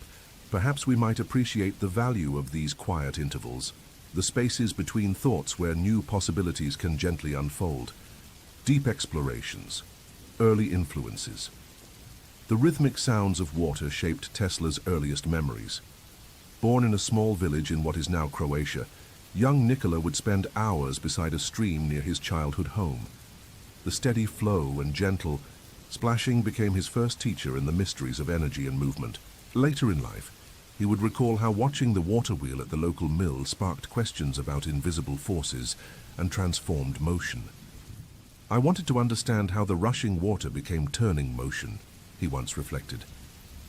perhaps we might appreciate the value of these quiet intervals, the spaces between thoughts where new possibilities can gently unfold. Deep explorations, early influences. The rhythmic sounds of water shaped Tesla's earliest memories. Born in a small village in what is now Croatia, young Nikola would spend hours beside a stream near his childhood home. The steady flow and gentle splashing became his first teacher in the mysteries of energy and movement. Later in life, he would recall how watching the water wheel at the local mill sparked questions about invisible forces and transformed motion. "I wanted to understand how the rushing water became turning motion," he once reflected.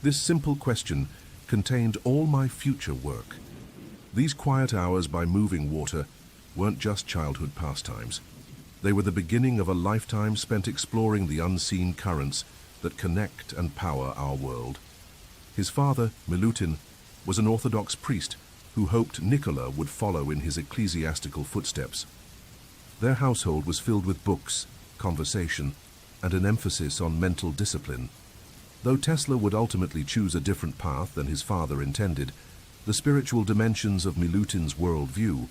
This simple question contained all my future work. These quiet hours by moving water weren't just childhood pastimes. They were the beginning of a lifetime spent exploring the unseen currents that connect and power our world. His father, Milutin, was an Orthodox priest who hoped Nikola would follow in his ecclesiastical footsteps. Their household was filled with books, conversation, and an emphasis on mental discipline. Though Tesla would ultimately choose a different path than his father intended, the spiritual dimensions of Milutin's worldview,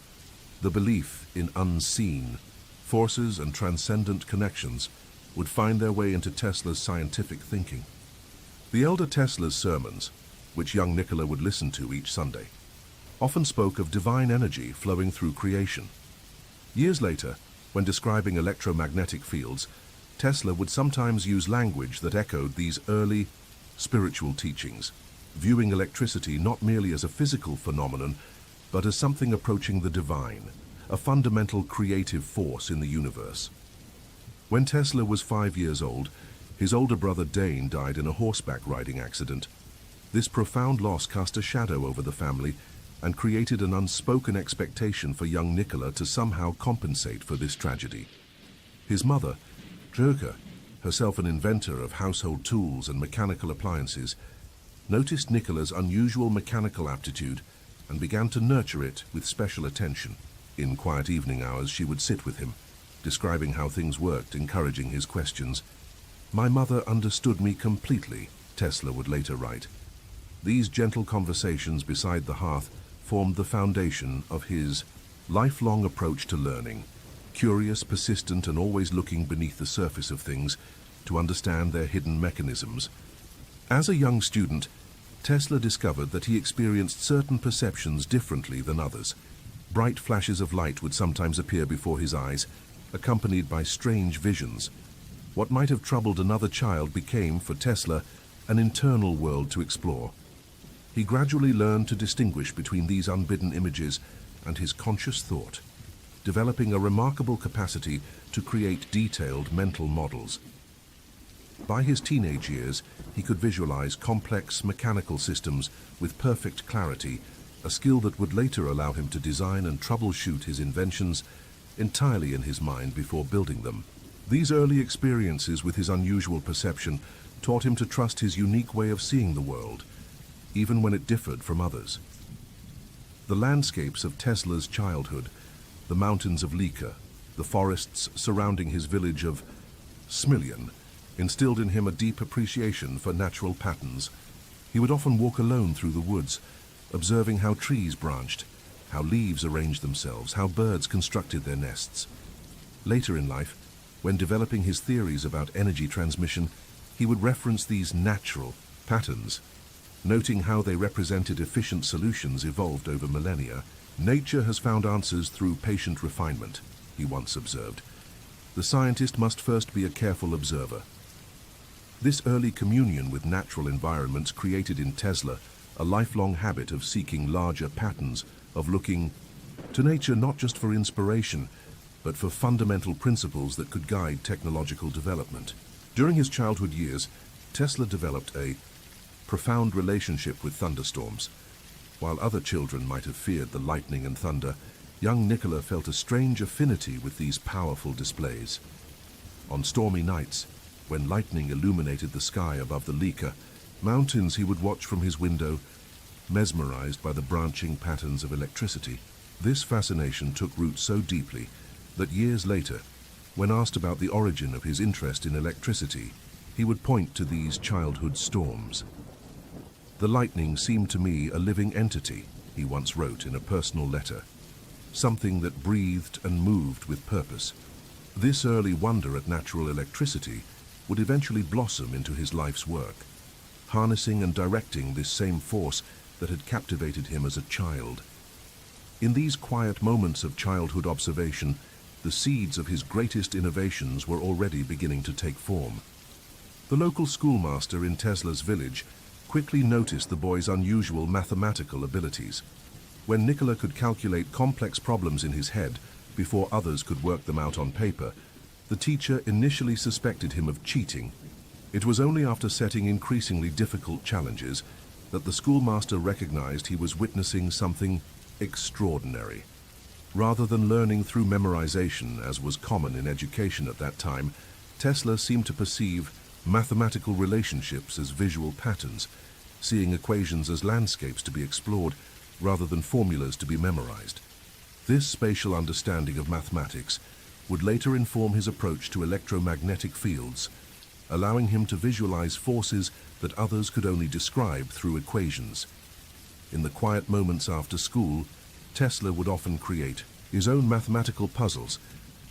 the belief in unseen forces and transcendent connections, would find their way into Tesla's scientific thinking. The elder Tesla's sermons, which young Nikola would listen to each Sunday, often spoke of divine energy flowing through creation. Years later, when describing electromagnetic fields, Tesla would sometimes use language that echoed these early spiritual teachings, viewing electricity not merely as a physical phenomenon, but as something approaching the divine, a fundamental creative force in the universe. When Tesla was 5 years old, his older brother Dane died in a horseback riding accident. This profound loss cast a shadow over the family and created an unspoken expectation for young Nikola to somehow compensate for this tragedy. His mother, Jerka, herself an inventor of household tools and mechanical appliances, noticed Nikola's unusual mechanical aptitude and began to nurture it with special attention. In quiet evening hours, she would sit with him, describing how things worked, encouraging his questions. "My mother understood me completely," Tesla would later write. These gentle conversations beside the hearth formed the foundation of his lifelong approach to learning, curious, persistent, and always looking beneath the surface of things to understand their hidden mechanisms. As a young student, Tesla discovered that he experienced certain perceptions differently than others. Bright flashes of light would sometimes appear before his eyes, accompanied by strange visions. What might have troubled another child became, for Tesla, an internal world to explore. He gradually learned to distinguish between these unbidden images and his conscious thought, developing a remarkable capacity to create detailed mental models. By his teenage years, he could visualize complex mechanical systems with perfect clarity, a skill that would later allow him to design and troubleshoot his inventions entirely in his mind before building them. These early experiences with his unusual perception taught him to trust his unique way of seeing the world, even when it differed from others. The landscapes of Tesla's childhood, the mountains of Lika, the forests surrounding his village of Smiljan, instilled in him a deep appreciation for natural patterns. He would often walk alone through the woods, observing how trees branched, how leaves arranged themselves, how birds constructed their nests. Later in life, when developing his theories about energy transmission, he would reference these natural patterns, noting how they represented efficient solutions evolved over millennia. "Nature has found answers through patient refinement," he once observed. "The scientist must first be a careful observer." This early communion with natural environments created in Tesla a lifelong habit of seeking larger patterns, of looking to nature not just for inspiration, but for fundamental principles that could guide technological development. During his childhood years, Tesla developed a profound relationship with thunderstorms. While other children might have feared the lightning and thunder, young Nikola felt a strange affinity with these powerful displays. On stormy nights, when lightning illuminated the sky above the Lika mountains, he would watch from his window, mesmerized by the branching patterns of electricity. This fascination took root so deeply that years later, when asked about the origin of his interest in electricity, he would point to these childhood storms. "The lightning seemed to me a living entity," he once wrote in a personal letter, "something that breathed and moved with purpose." This early wonder at natural electricity would eventually blossom into his life's work, harnessing and directing this same force that had captivated him as a child. In these quiet moments of childhood observation, the seeds of his greatest innovations were already beginning to take form. The local schoolmaster in Tesla's village quickly noticed the boy's unusual mathematical abilities. When Nikola could calculate complex problems in his head before others could work them out on paper, the teacher initially suspected him of cheating. It was only after setting increasingly difficult challenges that the schoolmaster recognized he was witnessing something extraordinary. Rather than learning through memorization, as was common in education at that time, Tesla seemed to perceive mathematical relationships as visual patterns, seeing equations as landscapes to be explored rather than formulas to be memorized. This spatial understanding of mathematics would later inform his approach to electromagnetic fields, allowing him to visualize forces that others could only describe through equations. In the quiet moments after school, Tesla would often create his own mathematical puzzles,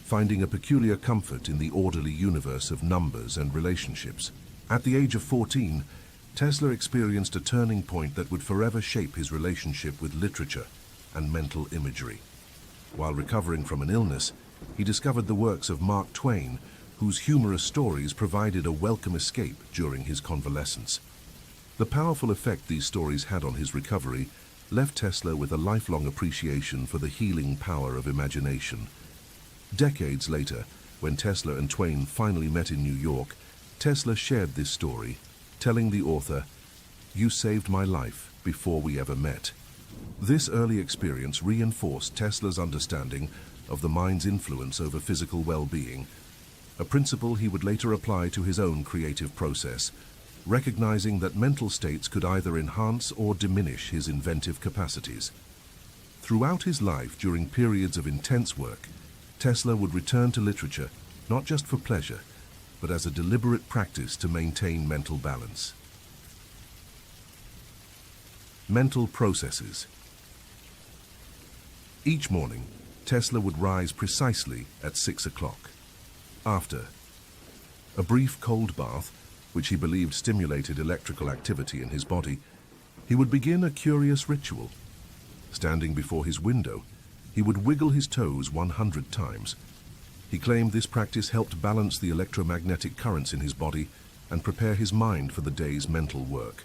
finding a peculiar comfort in the orderly universe of numbers and relationships. At the age of 14, Tesla experienced a turning point that would forever shape his relationship with literature and mental imagery. While recovering from an illness, he discovered the works of Mark Twain, whose humorous stories provided a welcome escape during his convalescence. The powerful effect these stories had on his recovery left Tesla with a lifelong appreciation for the healing power of imagination. Decades later, when Tesla and Twain finally met in New York, Tesla shared this story, telling the author, "You saved my life before we ever met." This early experience reinforced Tesla's understanding of the mind's influence over physical well-being, a principle he would later apply to his own creative process, recognizing that mental states could either enhance or diminish his inventive capacities. Throughout his life, during periods of intense work, Tesla would return to literature, not just for pleasure, but as a deliberate practice to maintain mental balance. Mental processes. Each morning, Tesla would rise precisely at 6 o'clock. After a brief cold bath, which he believed stimulated electrical activity in his body, he would begin a curious ritual. Standing before his window, he would wiggle his toes 100 times. He claimed this practice helped balance the electromagnetic currents in his body and prepare his mind for the day's mental work.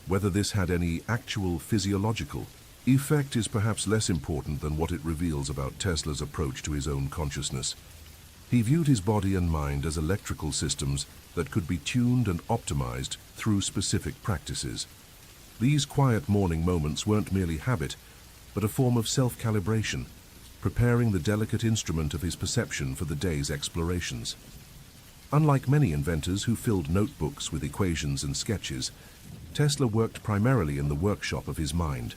Whether this had any actual physiological effect is perhaps less important than what it reveals about Tesla's approach to his own consciousness. He viewed his body and mind as electrical systems that could be tuned and optimized through specific practices. These quiet morning moments weren't merely habit, but a form of self-calibration, preparing the delicate instrument of his perception for the day's explorations. Unlike many inventors who filled notebooks with equations and sketches, Tesla worked primarily in the workshop of his mind.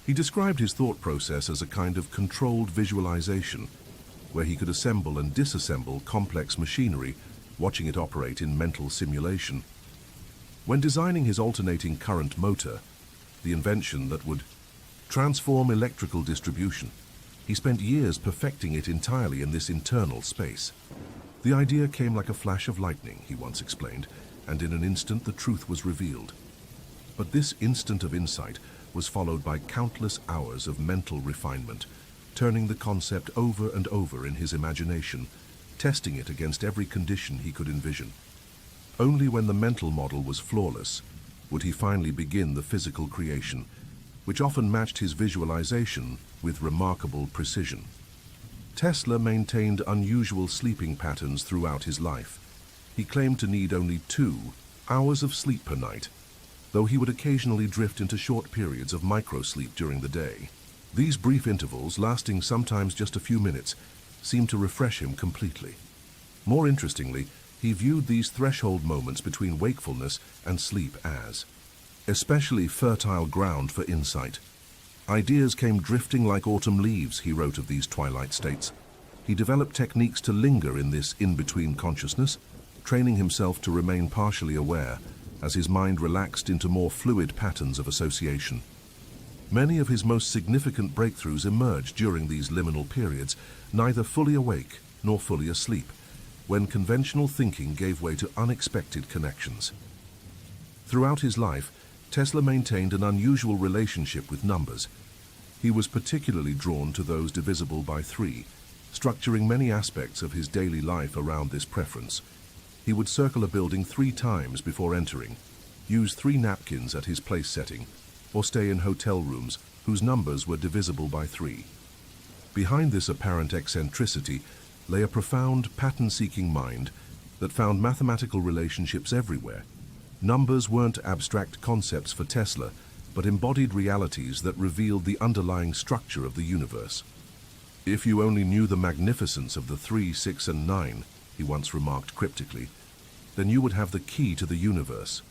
He described his thought process as a kind of controlled visualization, where he could assemble and disassemble complex machinery, watching it operate in mental simulation. When designing his alternating current motor, the invention that would transform electrical distribution, he spent years perfecting it entirely in this internal space. The idea came like a flash of lightning, he once explained, and in an instant the truth was revealed. But this instant of insight was followed by countless hours of mental refinement, turning the concept over and over in his imagination, testing it against every condition he could envision. Only when the mental model was flawless would he finally begin the physical creation, which often matched his visualization with remarkable precision. Tesla maintained unusual sleeping patterns throughout his life. He claimed to need only 2 hours of sleep per night, though he would occasionally drift into short periods of microsleep during the day. These brief intervals, lasting sometimes just a few minutes, seemed to refresh him completely. More interestingly, he viewed these threshold moments between wakefulness and sleep as especially fertile ground for insight. Ideas came drifting like autumn leaves, he wrote of these twilight states. He developed techniques to linger in this in-between consciousness, training himself to remain partially aware as his mind relaxed into more fluid patterns of association. Many of his most significant breakthroughs emerged during these liminal periods, neither fully awake nor fully asleep, when conventional thinking gave way to unexpected connections. Throughout his life, Tesla maintained an unusual relationship with numbers. He was particularly drawn to those divisible by 3, structuring many aspects of his daily life around this preference. He would circle a building 3 times before entering, use 3 napkins at his place setting, or stay in hotel rooms whose numbers were divisible by 3. Behind this apparent eccentricity lay a profound, pattern-seeking mind that found mathematical relationships everywhere. Numbers weren't abstract concepts for Tesla, but embodied realities that revealed the underlying structure of the universe. "If you only knew the magnificence of the 3, 6, and 9, he once remarked cryptically, then you would have the key to the universe.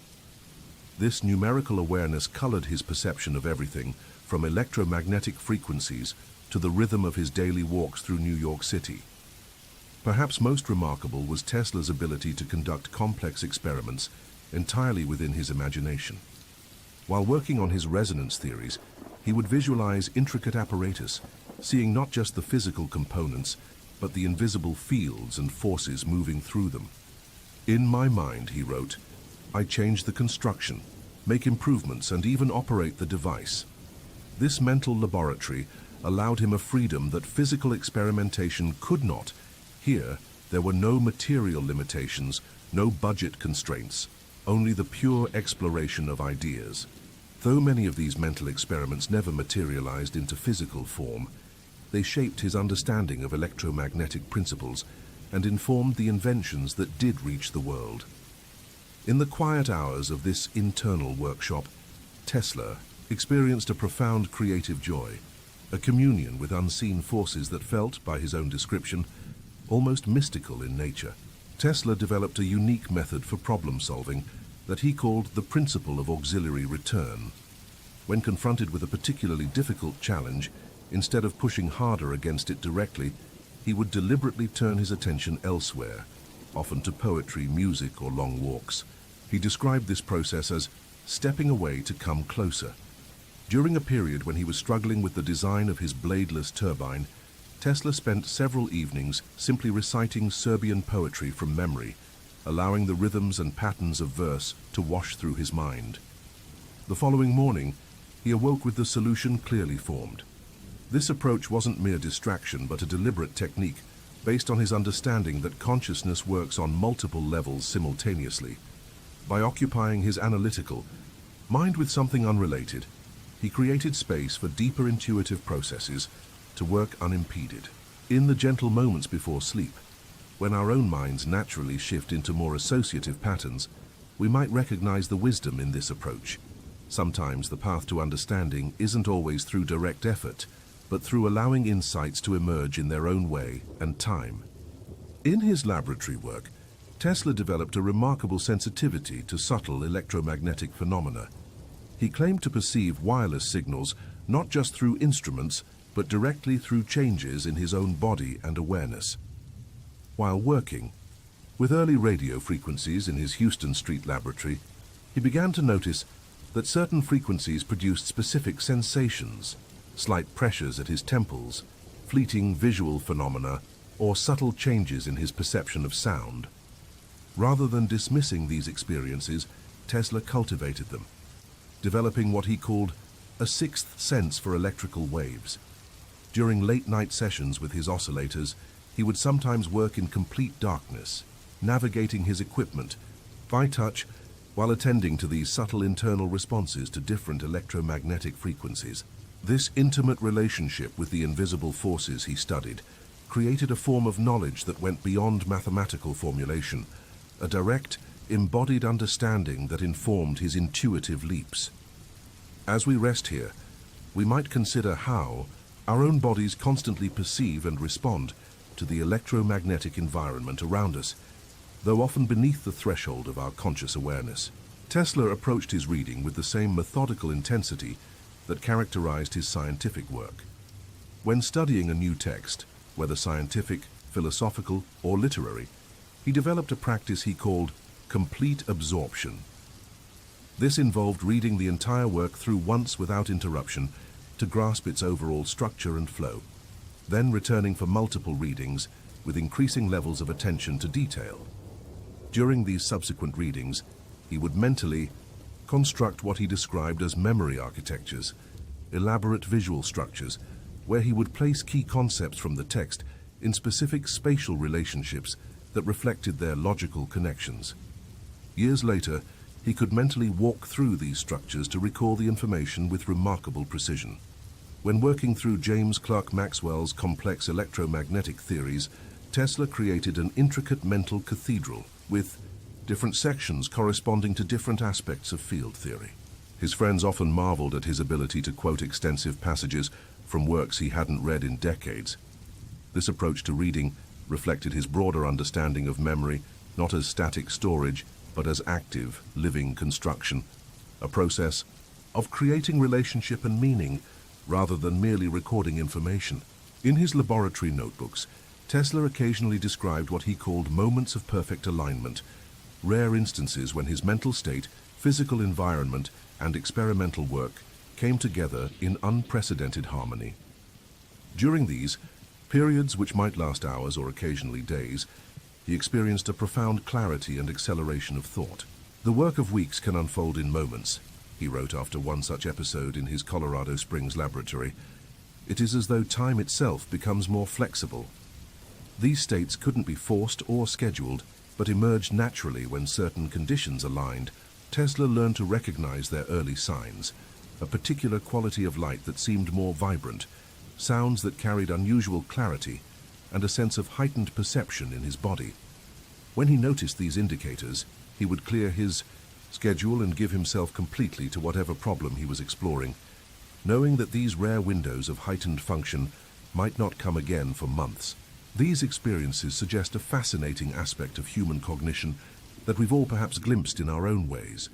This numerical awareness colored his perception of everything, from electromagnetic frequencies to the rhythm of his daily walks through New York City. Perhaps most remarkable was Tesla's ability to conduct complex experiments entirely within his imagination. While working on his resonance theories, he would visualize intricate apparatus, seeing not just the physical components, but the invisible fields and forces moving through them. "In my mind," he wrote, "I change the construction, make improvements, and even operate the device." This mental laboratory allowed him a freedom that physical experimentation could not. Here, there were no material limitations, no budget constraints, only the pure exploration of ideas. Though many of these mental experiments never materialized into physical form, they shaped his understanding of electromagnetic principles and informed the inventions that did reach the world. In the quiet hours of this internal workshop, Tesla experienced a profound creative joy, a communion with unseen forces that felt, by his own description, almost mystical in nature. Tesla developed a unique method for problem solving that he called the principle of auxiliary return. When confronted with a particularly difficult challenge, instead of pushing harder against it directly, he would deliberately turn his attention elsewhere, often to poetry, music, or long walks. He described this process as stepping away to come closer. During a period when he was struggling with the design of his bladeless turbine, Tesla spent several evenings simply reciting Serbian poetry from memory, allowing the rhythms and patterns of verse to wash through his mind. The following morning, he awoke with the solution clearly formed. This approach wasn't mere distraction, but a deliberate technique based on his understanding that consciousness works on multiple levels simultaneously. By occupying his analytical mind with something unrelated, he created space for deeper intuitive processes to work unimpeded. In the gentle moments before sleep, when our own minds naturally shift into more associative patterns, we might recognize the wisdom in this approach. Sometimes the path to understanding isn't always through direct effort, but through allowing insights to emerge in their own way and time. In his laboratory work, Tesla developed a remarkable sensitivity to subtle electromagnetic phenomena. He claimed to perceive wireless signals not just through instruments, but directly through changes in his own body and awareness. While working with early radio frequencies in his Houston Street laboratory, he began to notice that certain frequencies produced specific sensations, slight pressures at his temples, fleeting visual phenomena, or subtle changes in his perception of sound. Rather than dismissing these experiences, Tesla cultivated them, developing what he called a sixth sense for electrical waves. During late-night sessions with his oscillators, he would sometimes work in complete darkness, navigating his equipment by touch while attending to these subtle internal responses to different electromagnetic frequencies. This intimate relationship with the invisible forces he studied created a form of knowledge that went beyond mathematical formulation, a direct, embodied understanding that informed his intuitive leaps. As we rest here, we might consider how our own bodies constantly perceive and respond to the electromagnetic environment around us, though often beneath the threshold of our conscious awareness. Tesla approached his reading with the same methodical intensity that characterized his scientific work. When studying a new text, whether scientific, philosophical, or literary, he developed a practice he called complete absorption. This involved reading the entire work through once without interruption to grasp its overall structure and flow, then returning for multiple readings with increasing levels of attention to detail. During these subsequent readings, he would mentally construct what he described as memory architectures, elaborate visual structures, where he would place key concepts from the text in specific spatial relationships that reflected their logical connections. Years later, he could mentally walk through these structures to recall the information with remarkable precision. When working through James Clerk Maxwell's complex electromagnetic theories, Tesla created an intricate mental cathedral with different sections corresponding to different aspects of field theory. His friends often marveled at his ability to quote extensive passages from works he hadn't read in decades. This approach to reading reflected his broader understanding of memory, not as static storage, but as active, living construction, a process of creating relationship and meaning rather than merely recording information. In his laboratory notebooks, Tesla occasionally described what he called moments of perfect alignment, rare instances when his mental state, physical environment, and experimental work came together in unprecedented harmony. During these periods, which might last hours or occasionally days, he experienced a profound clarity and acceleration of thought. "The work of weeks can unfold in moments," he wrote after one such episode in his Colorado Springs laboratory. "It is as though time itself becomes more flexible." These states couldn't be forced or scheduled, but emerged naturally when certain conditions aligned. Tesla learned to recognize their early signs, a particular quality of light that seemed more vibrant, sounds that carried unusual clarity, and a sense of heightened perception in his body. When he noticed these indicators, he would clear his schedule and give himself completely to whatever problem he was exploring, knowing that these rare windows of heightened function might not come again for months. These experiences suggest a fascinating aspect of human cognition that we've all perhaps glimpsed in our own ways.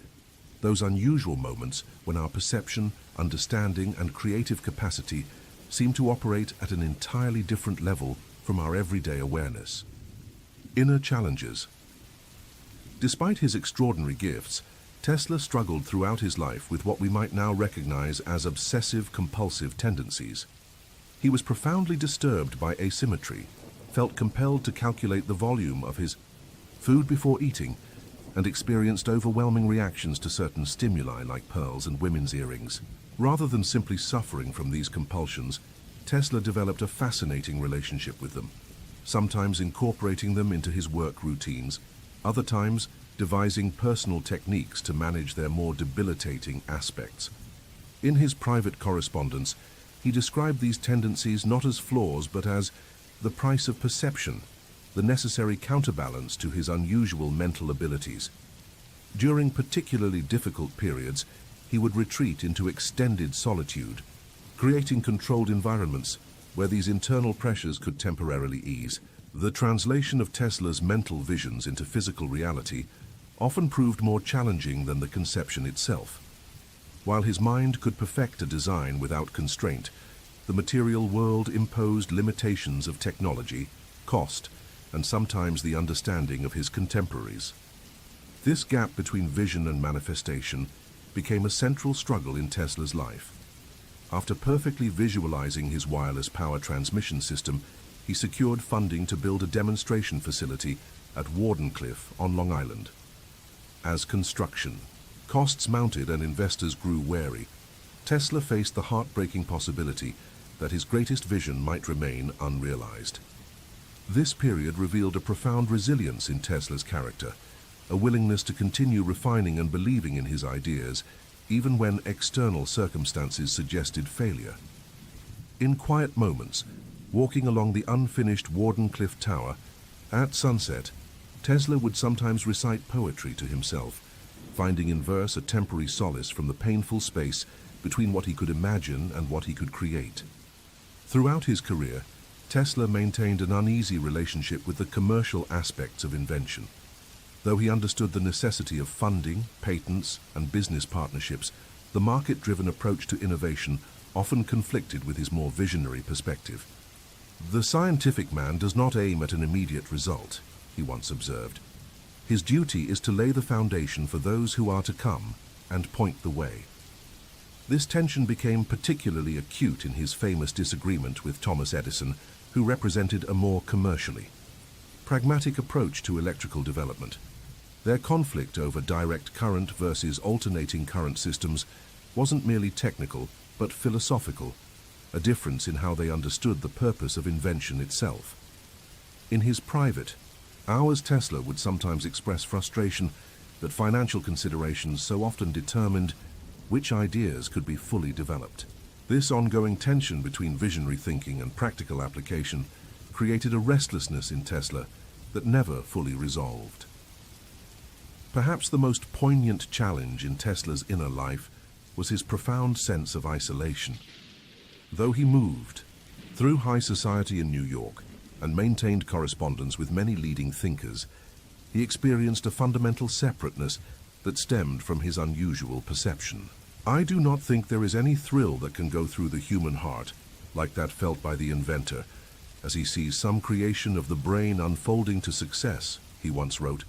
those unusual moments when our perception, understanding, and creative capacity seem to operate at an entirely different level from our everyday awareness. Inner challenges. Despite his extraordinary gifts, Tesla struggled throughout his life with what we might now recognize as obsessive-compulsive tendencies. He was profoundly disturbed by asymmetry, felt compelled to calculate the volume of his food before eating, and experienced overwhelming reactions to certain stimuli like pearls and women's earrings. Rather than simply suffering from these compulsions, Tesla developed a fascinating relationship with them, sometimes incorporating them into his work routines, other times devising personal techniques to manage their more debilitating aspects. In his private correspondence, he described these tendencies not as flaws but as the price of perception, the necessary counterbalance to his unusual mental abilities. During particularly difficult periods, he would retreat into extended solitude, creating controlled environments where these internal pressures could temporarily ease. The translation of Tesla's mental visions into physical reality often proved more challenging than the conception itself. While his mind could perfect a design without constraint, the material world imposed limitations of technology, cost, and sometimes the understanding of his contemporaries. This gap between vision and manifestation became a central struggle in Tesla's life. After perfectly visualizing his wireless power transmission system, he secured funding to build a demonstration facility at Wardenclyffe on Long Island. As construction costs mounted and investors grew wary, Tesla faced the heartbreaking possibility that his greatest vision might remain unrealized. This period revealed a profound resilience in Tesla's character, a willingness to continue refining and believing in his ideas, even when external circumstances suggested failure. In quiet moments, walking along the unfinished Wardenclyffe Tower, at sunset, Tesla would sometimes recite poetry to himself, finding in verse a temporary solace from the painful space between what he could imagine and what he could create. Throughout his career, Tesla maintained an uneasy relationship with the commercial aspects of invention. Though he understood the necessity of funding, patents, and business partnerships, the market-driven approach to innovation often conflicted with his more visionary perspective. "The scientific man does not aim at an immediate result," he once observed. "His duty is to lay the foundation for those who are to come and point the way." This tension became particularly acute in his famous disagreement with Thomas Edison, who represented a more commercially pragmatic approach to electrical development. Their conflict over direct current versus alternating current systems wasn't merely technical, but philosophical, a difference in how they understood the purpose of invention itself. In his private hours, Tesla would sometimes express frustration that financial considerations so often determined which ideas could be fully developed. This ongoing tension between visionary thinking and practical application created a restlessness in Tesla that never fully resolved. Perhaps the most poignant challenge in Tesla's inner life was his profound sense of isolation. Though he moved through high society in New York and maintained correspondence with many leading thinkers, he experienced a fundamental separateness that stemmed from his unusual perception. "I do not think there is any thrill that can go through the human heart like that felt by the inventor as he sees some creation of the brain unfolding to success," he once wrote.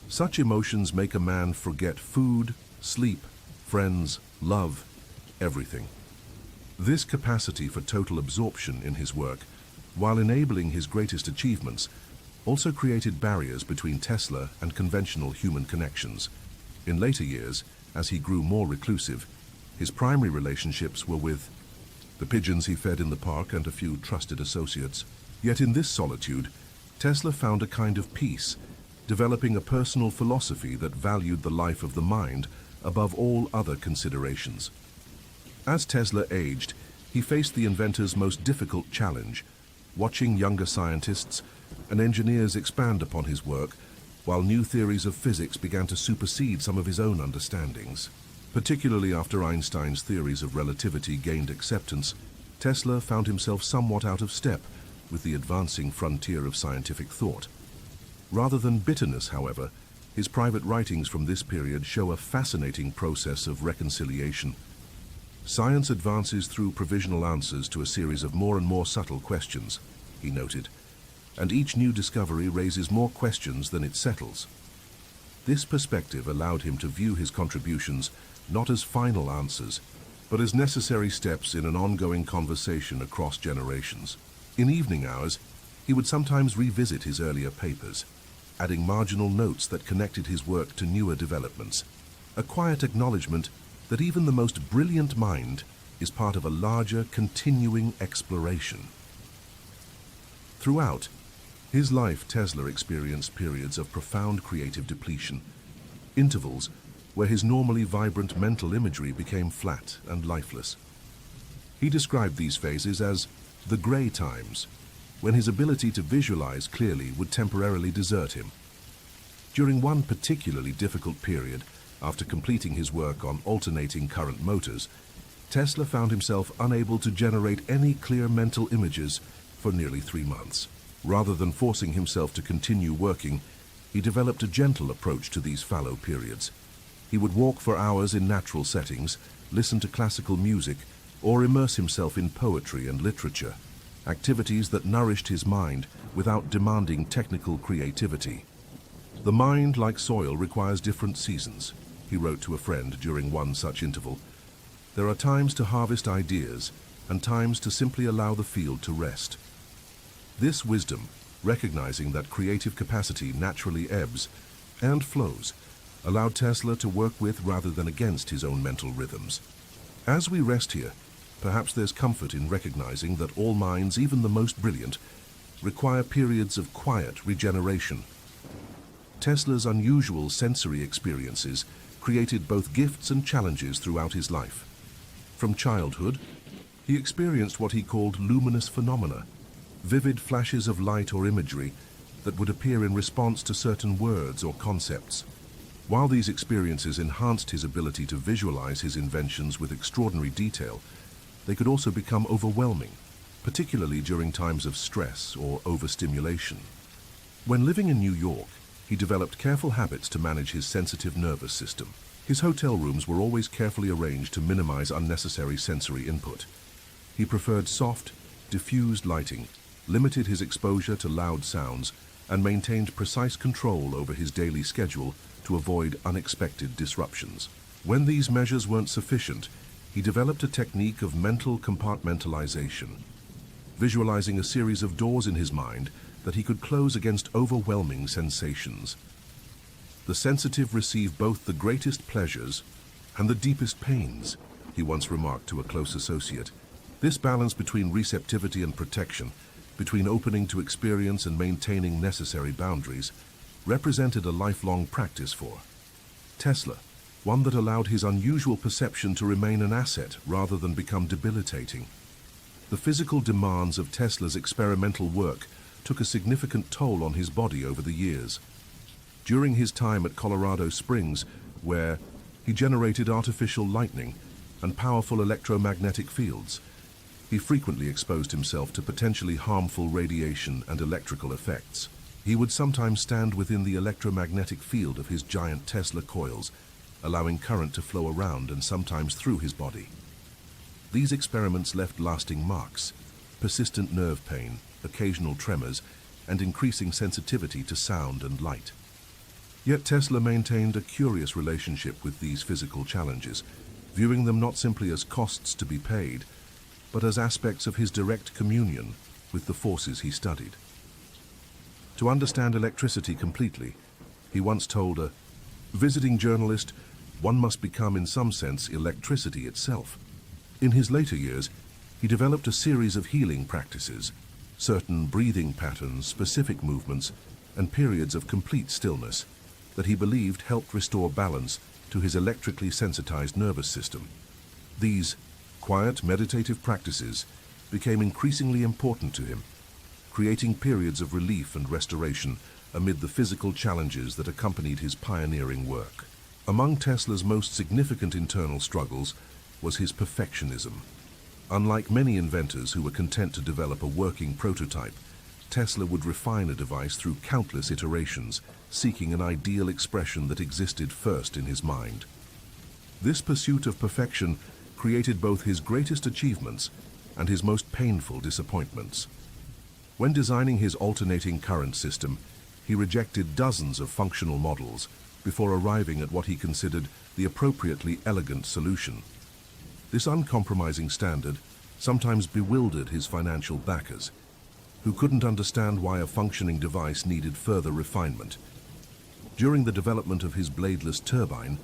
"Such emotions make a man forget food, sleep, friends, love, everything." This capacity for total absorption in his work, while enabling his greatest achievements, also created barriers between Tesla and conventional human connections. In later years, as he grew more reclusive, his primary relationships were with the pigeons he fed in the park and a few trusted associates. Yet in this solitude, Tesla found a kind of peace, developing a personal philosophy that valued the life of the mind above all other considerations. As Tesla aged, he faced the inventor's most difficult challenge, watching younger scientists and engineers expand upon his work, while new theories of physics began to supersede some of his own understandings. Particularly after Einstein's theories of relativity gained acceptance, Tesla found himself somewhat out of step with the advancing frontier of scientific thought. Rather than bitterness, however, His private writings from this period show a fascinating process of reconciliation. Science advances through provisional answers to a series of more and more subtle questions, he noted, and each new discovery raises more questions than it settles. This perspective allowed him to view his contributions not as final answers, but as necessary steps in an ongoing conversation across generations. In evening hours, he would sometimes revisit his earlier papers, adding marginal notes that connected his work to newer developments, a quiet acknowledgement that even the most brilliant mind is part of a larger, continuing exploration. Throughout his life, Tesla experienced periods of profound creative depletion, intervals where his normally vibrant mental imagery became flat and lifeless. He described these phases as the gray times, when his ability to visualize clearly would temporarily desert him. During one particularly difficult period, after completing his work on alternating current motors, Tesla found himself unable to generate any clear mental images for nearly 3 months. Rather than forcing himself to continue working, he developed a gentle approach to these fallow periods. He would walk for hours in natural settings, listen to classical music, or immerse himself in poetry and literature, activities that nourished his mind without demanding technical creativity. "The mind, like soil, requires different seasons," he wrote to a friend during one such interval. "There are times to harvest ideas and times to simply allow the field to rest." This wisdom, recognizing that creative capacity naturally ebbs and flows, allowed Tesla to work with rather than against his own mental rhythms. As we rest here, perhaps there's comfort in recognizing that all minds, even the most brilliant, require periods of quiet regeneration. Tesla's unusual sensory experiences created both gifts and challenges throughout his life. From childhood, he experienced what he called luminous phenomena, vivid flashes of light or imagery that would appear in response to certain words or concepts. While these experiences enhanced his ability to visualize his inventions with extraordinary detail, they could also become overwhelming, particularly during times of stress or overstimulation. When living in New York, he developed careful habits to manage his sensitive nervous system. His hotel rooms were always carefully arranged to minimize unnecessary sensory input. He preferred soft, diffused lighting, limited his exposure to loud sounds, and maintained precise control over his daily schedule to avoid unexpected disruptions. When these measures weren't sufficient, he developed a technique of mental compartmentalization, visualizing a series of doors in his mind that he could close against overwhelming sensations. "The sensitive receive both the greatest pleasures and the deepest pains," he once remarked to a close associate. This balance between receptivity and protection, between opening to experience and maintaining necessary boundaries, represented a lifelong practice for Tesla, one that allowed his unusual perception to remain an asset rather than become debilitating. The physical demands of Tesla's experimental work took a significant toll on his body over the years. During his time at Colorado Springs, where he generated artificial lightning and powerful electromagnetic fields, he frequently exposed himself to potentially harmful radiation and electrical effects. He would sometimes stand within the electromagnetic field of his giant Tesla coils, allowing current to flow around and sometimes through his body. These experiments left lasting marks: persistent nerve pain, occasional tremors, and increasing sensitivity to sound and light. Yet Tesla maintained a curious relationship with these physical challenges, viewing them not simply as costs to be paid, but as aspects of his direct communion with the forces he studied. To understand electricity completely, he once told a visiting journalist, one must become in some sense electricity itself. In his later years, he developed a series of healing practices, certain breathing patterns, specific movements, and periods of complete stillness that he believed helped restore balance to his electrically sensitized nervous system. These quiet, meditative practices became increasingly important to him, creating periods of relief and restoration amid the physical challenges that accompanied his pioneering work. Among Tesla's most significant internal struggles was his perfectionism. Unlike many inventors who were content to develop a working prototype, Tesla would refine a device through countless iterations, seeking an ideal expression that existed first in his mind. This pursuit of perfection created both his greatest achievements and his most painful disappointments. When designing his alternating current system, he rejected dozens of functional models before arriving at what he considered the appropriately elegant solution. This uncompromising standard sometimes bewildered his financial backers, who couldn't understand why a functioning device needed further refinement. During the development of his bladeless turbine,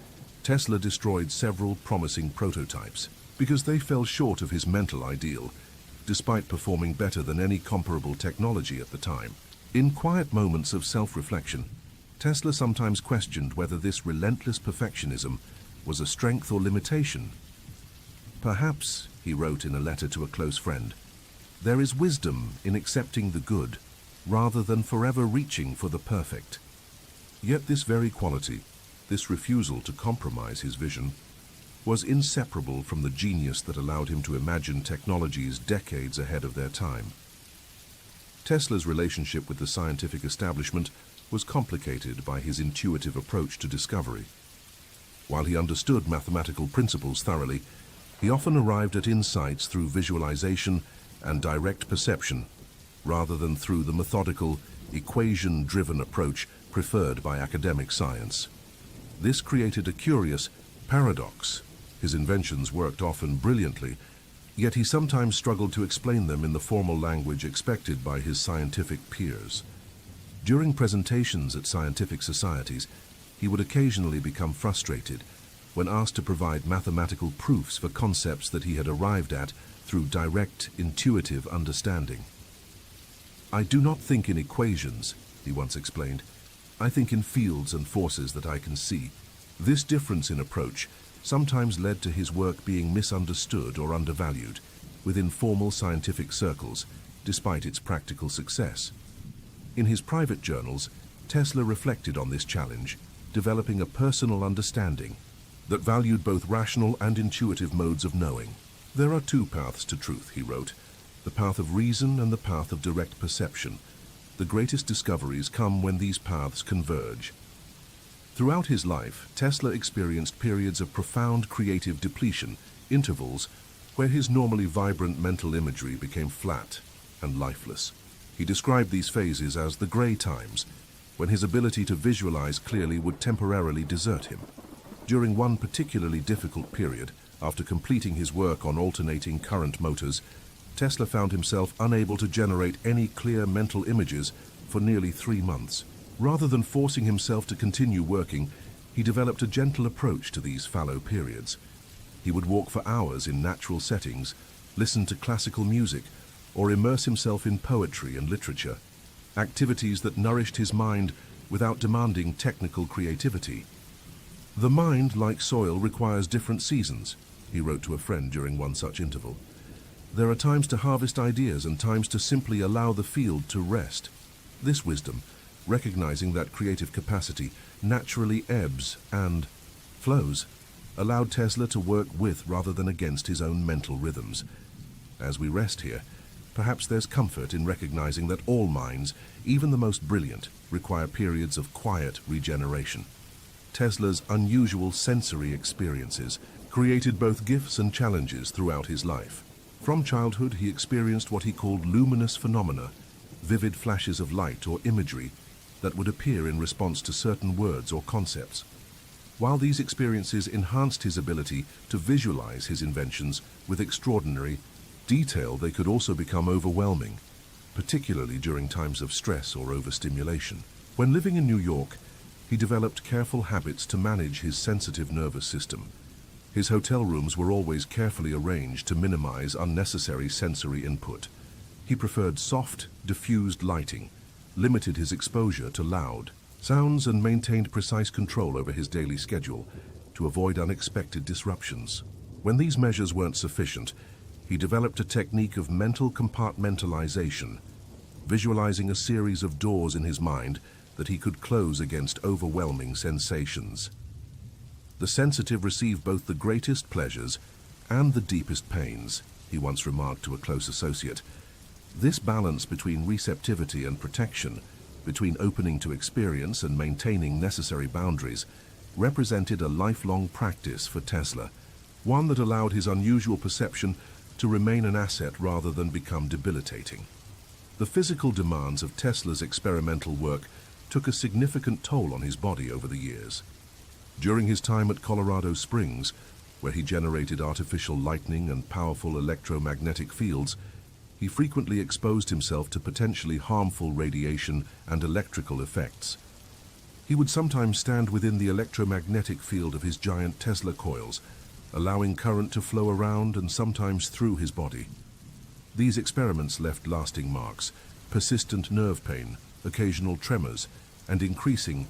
Tesla destroyed several promising prototypes because they fell short of his mental ideal, despite performing better than any comparable technology at the time. In quiet moments of self-reflection, Tesla sometimes questioned whether this relentless perfectionism was a strength or limitation. "Perhaps," he wrote in a letter to a close friend, "there is wisdom in accepting the good rather than forever reaching for the perfect." Yet this very quality, this refusal to compromise his vision, was inseparable from the genius that allowed him to imagine technologies decades ahead of their time. Tesla's relationship with the scientific establishment was complicated by his intuitive approach to discovery. While he understood mathematical principles thoroughly, he often arrived at insights through visualization and direct perception, rather than through the methodical, equation-driven approach preferred by academic science. This created a curious paradox. His inventions worked often brilliantly, yet he sometimes struggled to explain them in the formal language expected by his scientific peers. During presentations at scientific societies, he would occasionally become frustrated when asked to provide mathematical proofs for concepts that he had arrived at through direct, intuitive understanding. "I do not think in equations," he once explained. "I think in fields and forces that I can see." This difference in approach sometimes led to his work being misunderstood or undervalued within formal scientific circles, despite its practical success. In his private journals, Tesla reflected on this challenge, developing a personal understanding that valued both rational and intuitive modes of knowing. "There are two paths to truth," he wrote, "the path of reason and the path of direct perception. The greatest discoveries come when these paths converge." Throughout his life, Tesla experienced periods of profound creative depletion, intervals where his normally vibrant mental imagery became flat and lifeless. He described these phases as the gray times, when his ability to visualize clearly would temporarily desert him. During one particularly difficult period, after completing his work on alternating current motors, Tesla found himself unable to generate any clear mental images for nearly 3 months. Rather than forcing himself to continue working, he developed a gentle approach to these fallow periods. He would walk for hours in natural settings, listen to classical music, or immerse himself in poetry and literature, activities that nourished his mind without demanding technical creativity. "The mind, like soil, requires different seasons," he wrote to a friend during one such interval. "There are times to harvest ideas and times to simply allow the field to rest." This wisdom, recognizing that creative capacity naturally ebbs and flows, allowed Tesla to work with rather than against his own mental rhythms. As we rest here, perhaps there's comfort in recognizing that all minds, even the most brilliant, require periods of quiet regeneration. Tesla's unusual sensory experiences created both gifts and challenges throughout his life. From childhood, he experienced what he called luminous phenomena, vivid flashes of light or imagery that would appear in response to certain words or concepts. While these experiences enhanced his ability to visualize his inventions with extraordinary detail, they could also become overwhelming, particularly during times of stress or overstimulation. When living in New York, he developed careful habits to manage his sensitive nervous system. His hotel rooms were always carefully arranged to minimize unnecessary sensory input. He preferred soft, diffused lighting, limited his exposure to loud sounds, and maintained precise control over his daily schedule to avoid unexpected disruptions. When these measures weren't sufficient, he developed a technique of mental compartmentalization, visualizing a series of doors in his mind that he could close against overwhelming sensations. "The sensitive receive both the greatest pleasures and the deepest pains," he once remarked to a close associate. This balance between receptivity and protection, between opening to experience and maintaining necessary boundaries, represented a lifelong practice for Tesla, one that allowed his unusual perception to remain an asset rather than become debilitating. The physical demands of Tesla's experimental work took a significant toll on his body over the years. During his time at Colorado Springs, where he generated artificial lightning and powerful electromagnetic fields, he frequently exposed himself to potentially harmful radiation and electrical effects. He would sometimes stand within the electromagnetic field of his giant Tesla coils, allowing current to flow around and sometimes through his body. These experiments left lasting marks: persistent nerve pain, occasional tremors, and increasing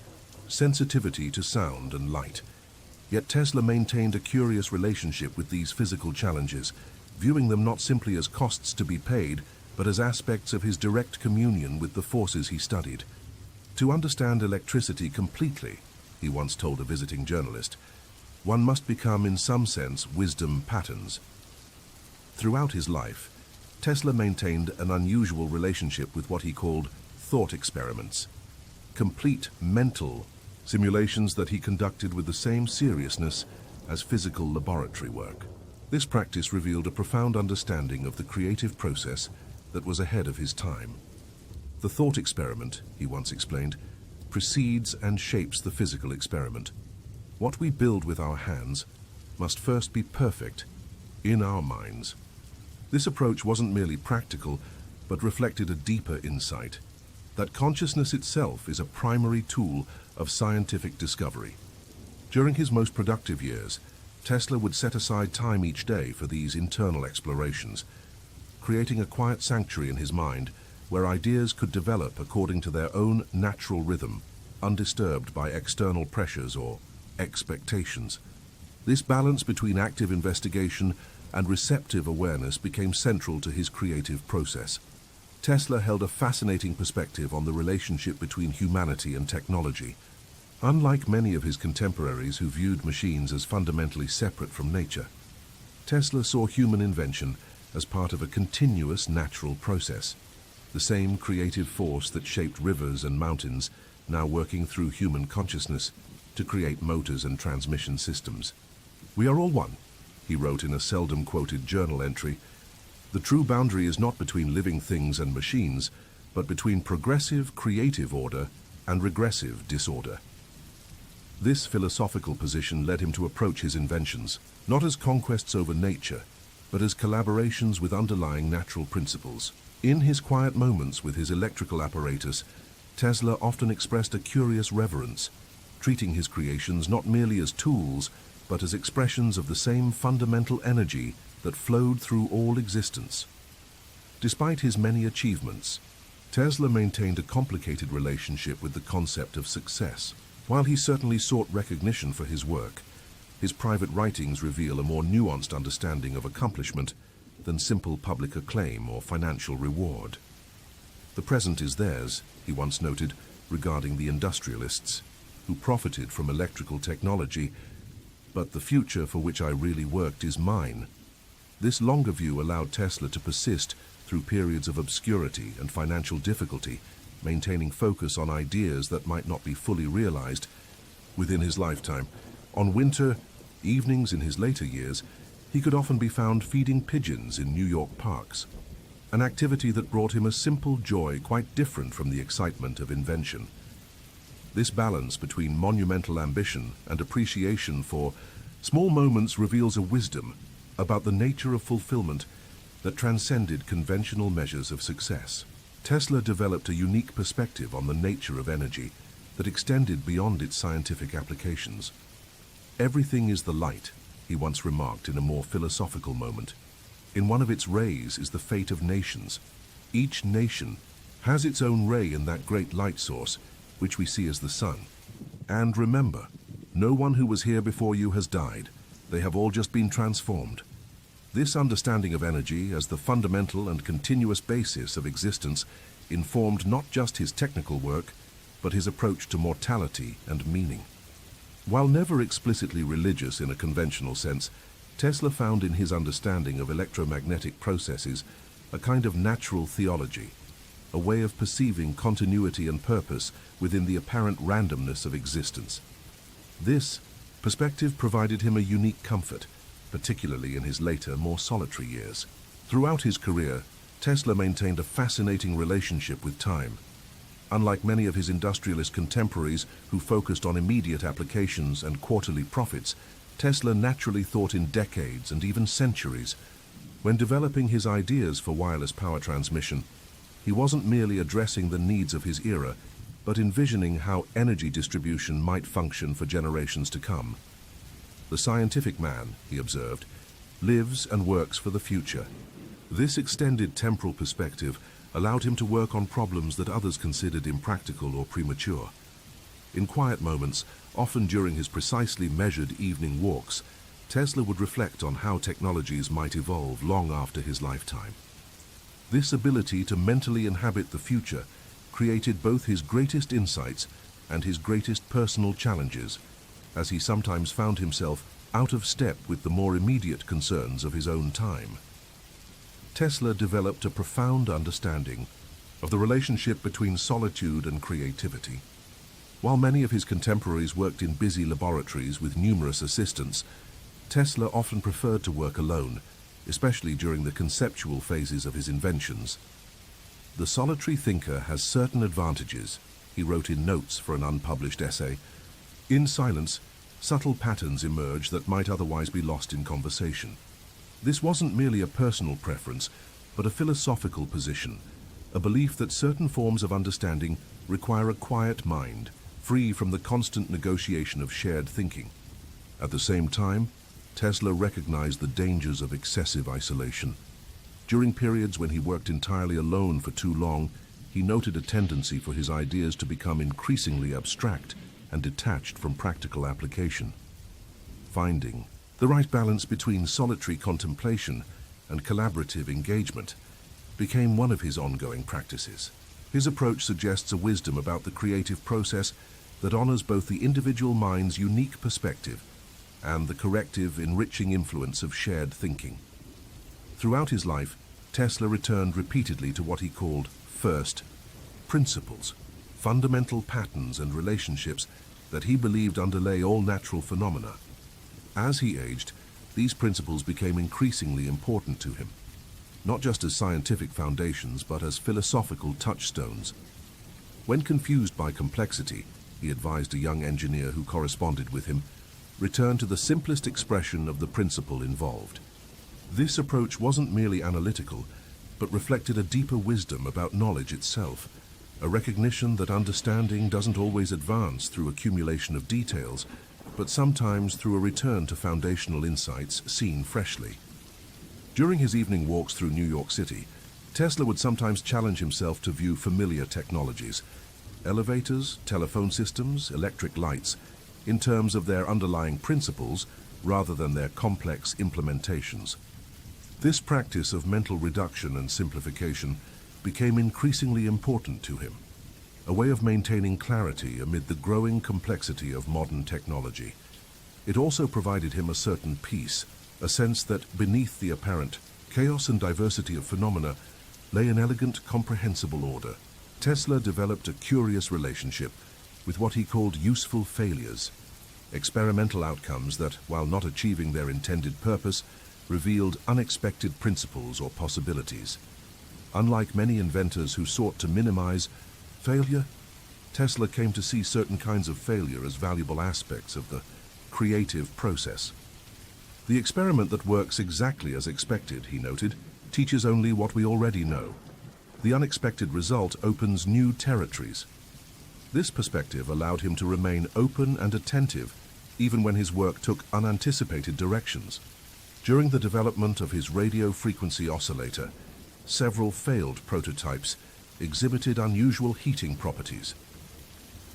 sensitivity to sound and light. Yet Tesla maintained a curious relationship with these physical challenges, viewing them not simply as costs to be paid, but as aspects of his direct communion with the forces he studied. To understand electricity completely, he once told a visiting journalist, one must become, in some sense, wisdom patterns. Throughout his life, Tesla maintained an unusual relationship with what he called thought experiments, complete mental simulations that he conducted with the same seriousness as physical laboratory work. This practice revealed a profound understanding of the creative process that was ahead of his time. The thought experiment, he once explained, precedes and shapes the physical experiment. What we build with our hands must first be perfect in our minds. This approach wasn't merely practical, but reflected a deeper insight, that consciousness itself is a primary tool of scientific discovery. During his most productive years, Tesla would set aside time each day for these internal explorations, creating a quiet sanctuary in his mind where ideas could develop according to their own natural rhythm, undisturbed by external pressures or expectations. This balance between active investigation and receptive awareness became central to his creative process. Tesla held a fascinating perspective on the relationship between humanity and technology. Unlike many of his contemporaries who viewed machines as fundamentally separate from nature, Tesla saw human invention as part of a continuous natural process. The same creative force that shaped rivers and mountains, now working through human consciousness to create motors and transmission systems. "We are all one," he wrote in a seldom quoted journal entry. "The true boundary is not between living things and machines, but between progressive creative order and regressive disorder." This philosophical position led him to approach his inventions not as conquests over nature, but as collaborations with underlying natural principles. In his quiet moments with his electrical apparatus, Tesla often expressed a curious reverence, treating his creations not merely as tools, but as expressions of the same fundamental energy that flowed through all existence. Despite his many achievements, Tesla maintained a complicated relationship with the concept of success. While he certainly sought recognition for his work, his private writings reveal a more nuanced understanding of accomplishment than simple public acclaim or financial reward. "The present is theirs," he once noted, regarding the industrialists who profited from electrical technology, "but the future for which I really worked is mine." This longer view allowed Tesla to persist through periods of obscurity and financial difficulty, maintaining focus on ideas that might not be fully realized within his lifetime. On winter evenings in his later years, he could often be found feeding pigeons in New York parks, an activity that brought him a simple joy quite different from the excitement of invention. This balance between monumental ambition and appreciation for small moments reveals a wisdom about the nature of fulfillment that transcended conventional measures of success. Tesla developed a unique perspective on the nature of energy that extended beyond its scientific applications. "Everything is the light," he once remarked in a more philosophical moment. "In one of its rays is the fate of nations. Each nation has its own ray in that great light source, which we see as the sun. And remember, no one who was here before you has died. They have all just been transformed." This understanding of energy as the fundamental and continuous basis of existence informed not just his technical work, but his approach to mortality and meaning. While never explicitly religious in a conventional sense, Tesla found in his understanding of electromagnetic processes a kind of natural theology, a way of perceiving continuity and purpose within the apparent randomness of existence. This perspective provided him a unique comfort, particularly in his later, more solitary years. Throughout his career, Tesla maintained a fascinating relationship with time. Unlike many of his industrialist contemporaries who focused on immediate applications and quarterly profits, Tesla naturally thought in decades and even centuries. When developing his ideas for wireless power transmission, he wasn't merely addressing the needs of his era, but envisioning how energy distribution might function for generations to come. The scientific man, he observed, lives and works for the future. This extended temporal perspective allowed him to work on problems that others considered impractical or premature. In quiet moments, often during his precisely measured evening walks, Tesla would reflect on how technologies might evolve long after his lifetime. This ability to mentally inhabit the future created both his greatest insights and his greatest personal challenges, as he sometimes found himself out of step with the more immediate concerns of his own time. Tesla developed a profound understanding of the relationship between solitude and creativity. While many of his contemporaries worked in busy laboratories with numerous assistants, Tesla often preferred to work alone, especially during the conceptual phases of his inventions. "The solitary thinker has certain advantages," he wrote in notes for an unpublished essay. "In silence, subtle patterns emerge that might otherwise be lost in conversation." This wasn't merely a personal preference, but a philosophical position, a belief that certain forms of understanding require a quiet mind, free from the constant negotiation of shared thinking. At the same time, Tesla recognized the dangers of excessive isolation. During periods when he worked entirely alone for too long, he noted a tendency for his ideas to become increasingly abstract and detached from practical application. Finding the right balance between solitary contemplation and collaborative engagement became one of his ongoing practices. His approach suggests a wisdom about the creative process that honors both the individual mind's unique perspective and the corrective, enriching influence of shared thinking. Throughout his life, Tesla returned repeatedly to what he called first principles, fundamental patterns and relationships that he believed underlay all natural phenomena. As he aged, these principles became increasingly important to him, not just as scientific foundations, but as philosophical touchstones. When confused by complexity, he advised a young engineer who corresponded with him, return to the simplest expression of the principle involved. This approach wasn't merely analytical, but reflected a deeper wisdom about knowledge itself, a recognition that understanding doesn't always advance through accumulation of details, but sometimes through a return to foundational insights seen freshly. During his evening walks through New York City, Tesla would sometimes challenge himself to view familiar technologies, elevators, telephone systems, electric lights, in terms of their underlying principles rather than their complex implementations. This practice of mental reduction and simplification became increasingly important to him, a way of maintaining clarity amid the growing complexity of modern technology. It also provided him a certain peace, a sense that beneath the apparent chaos and diversity of phenomena lay an elegant, comprehensible order. Tesla developed a curious relationship with what he called useful failures, experimental outcomes that, while not achieving their intended purpose, revealed unexpected principles or possibilities. Unlike many inventors who sought to minimize failure, Tesla came to see certain kinds of failure as valuable aspects of the creative process. "The experiment that works exactly as expected," he noted, "teaches only what we already know. The unexpected result opens new territories." This perspective allowed him to remain open and attentive even when his work took unanticipated directions. During the development of his radio frequency oscillator, several failed prototypes exhibited unusual heating properties.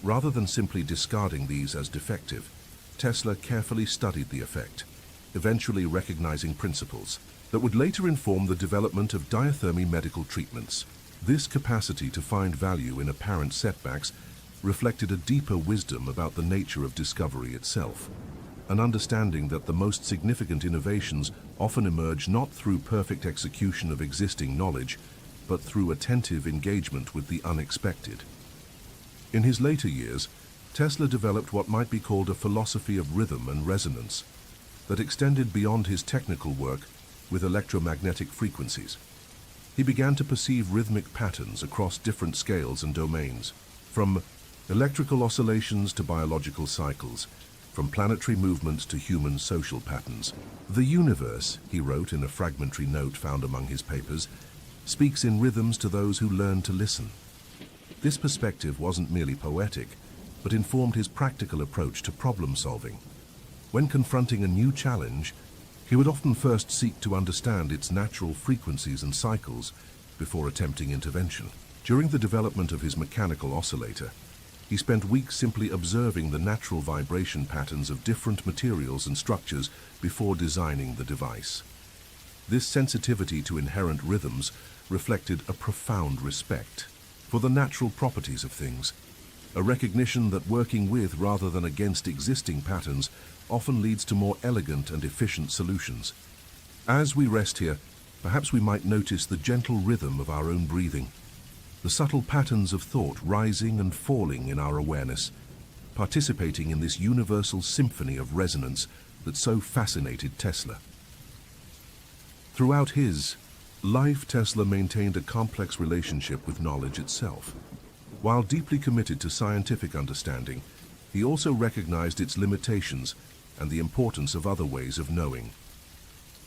Rather than simply discarding these as defective, Tesla carefully studied the effect, eventually recognizing principles that would later inform the development of diathermy medical treatments. This capacity to find value in apparent setbacks reflected a deeper wisdom about the nature of discovery itself. an understanding that the most significant innovations often emerge not through perfect execution of existing knowledge, but through attentive engagement with the unexpected. In his later years, Tesla developed what might be called a philosophy of rhythm and resonance that extended beyond his technical work with electromagnetic frequencies. He began to perceive rhythmic patterns across different scales and domains, from electrical oscillations to biological cycles, from planetary movements to human social patterns. The universe, he wrote in a fragmentary note found among his papers, speaks in rhythms to those who learn to listen. This perspective wasn't merely poetic, but informed his practical approach to problem solving. When confronting a new challenge, he would often first seek to understand its natural frequencies and cycles before attempting intervention. During the development of his mechanical oscillator, he spent weeks simply observing the natural vibration patterns of different materials and structures before designing the device. This sensitivity to inherent rhythms reflected a profound respect for the natural properties of things, a recognition that working with rather than against existing patterns often leads to more elegant and efficient solutions. As we rest here, perhaps we might notice the gentle rhythm of our own breathing, the subtle patterns of thought rising and falling in our awareness, participating in this universal symphony of resonance that so fascinated Tesla. Throughout his life, Tesla maintained a complex relationship with knowledge itself. While deeply committed to scientific understanding, he also recognized its limitations and the importance of other ways of knowing.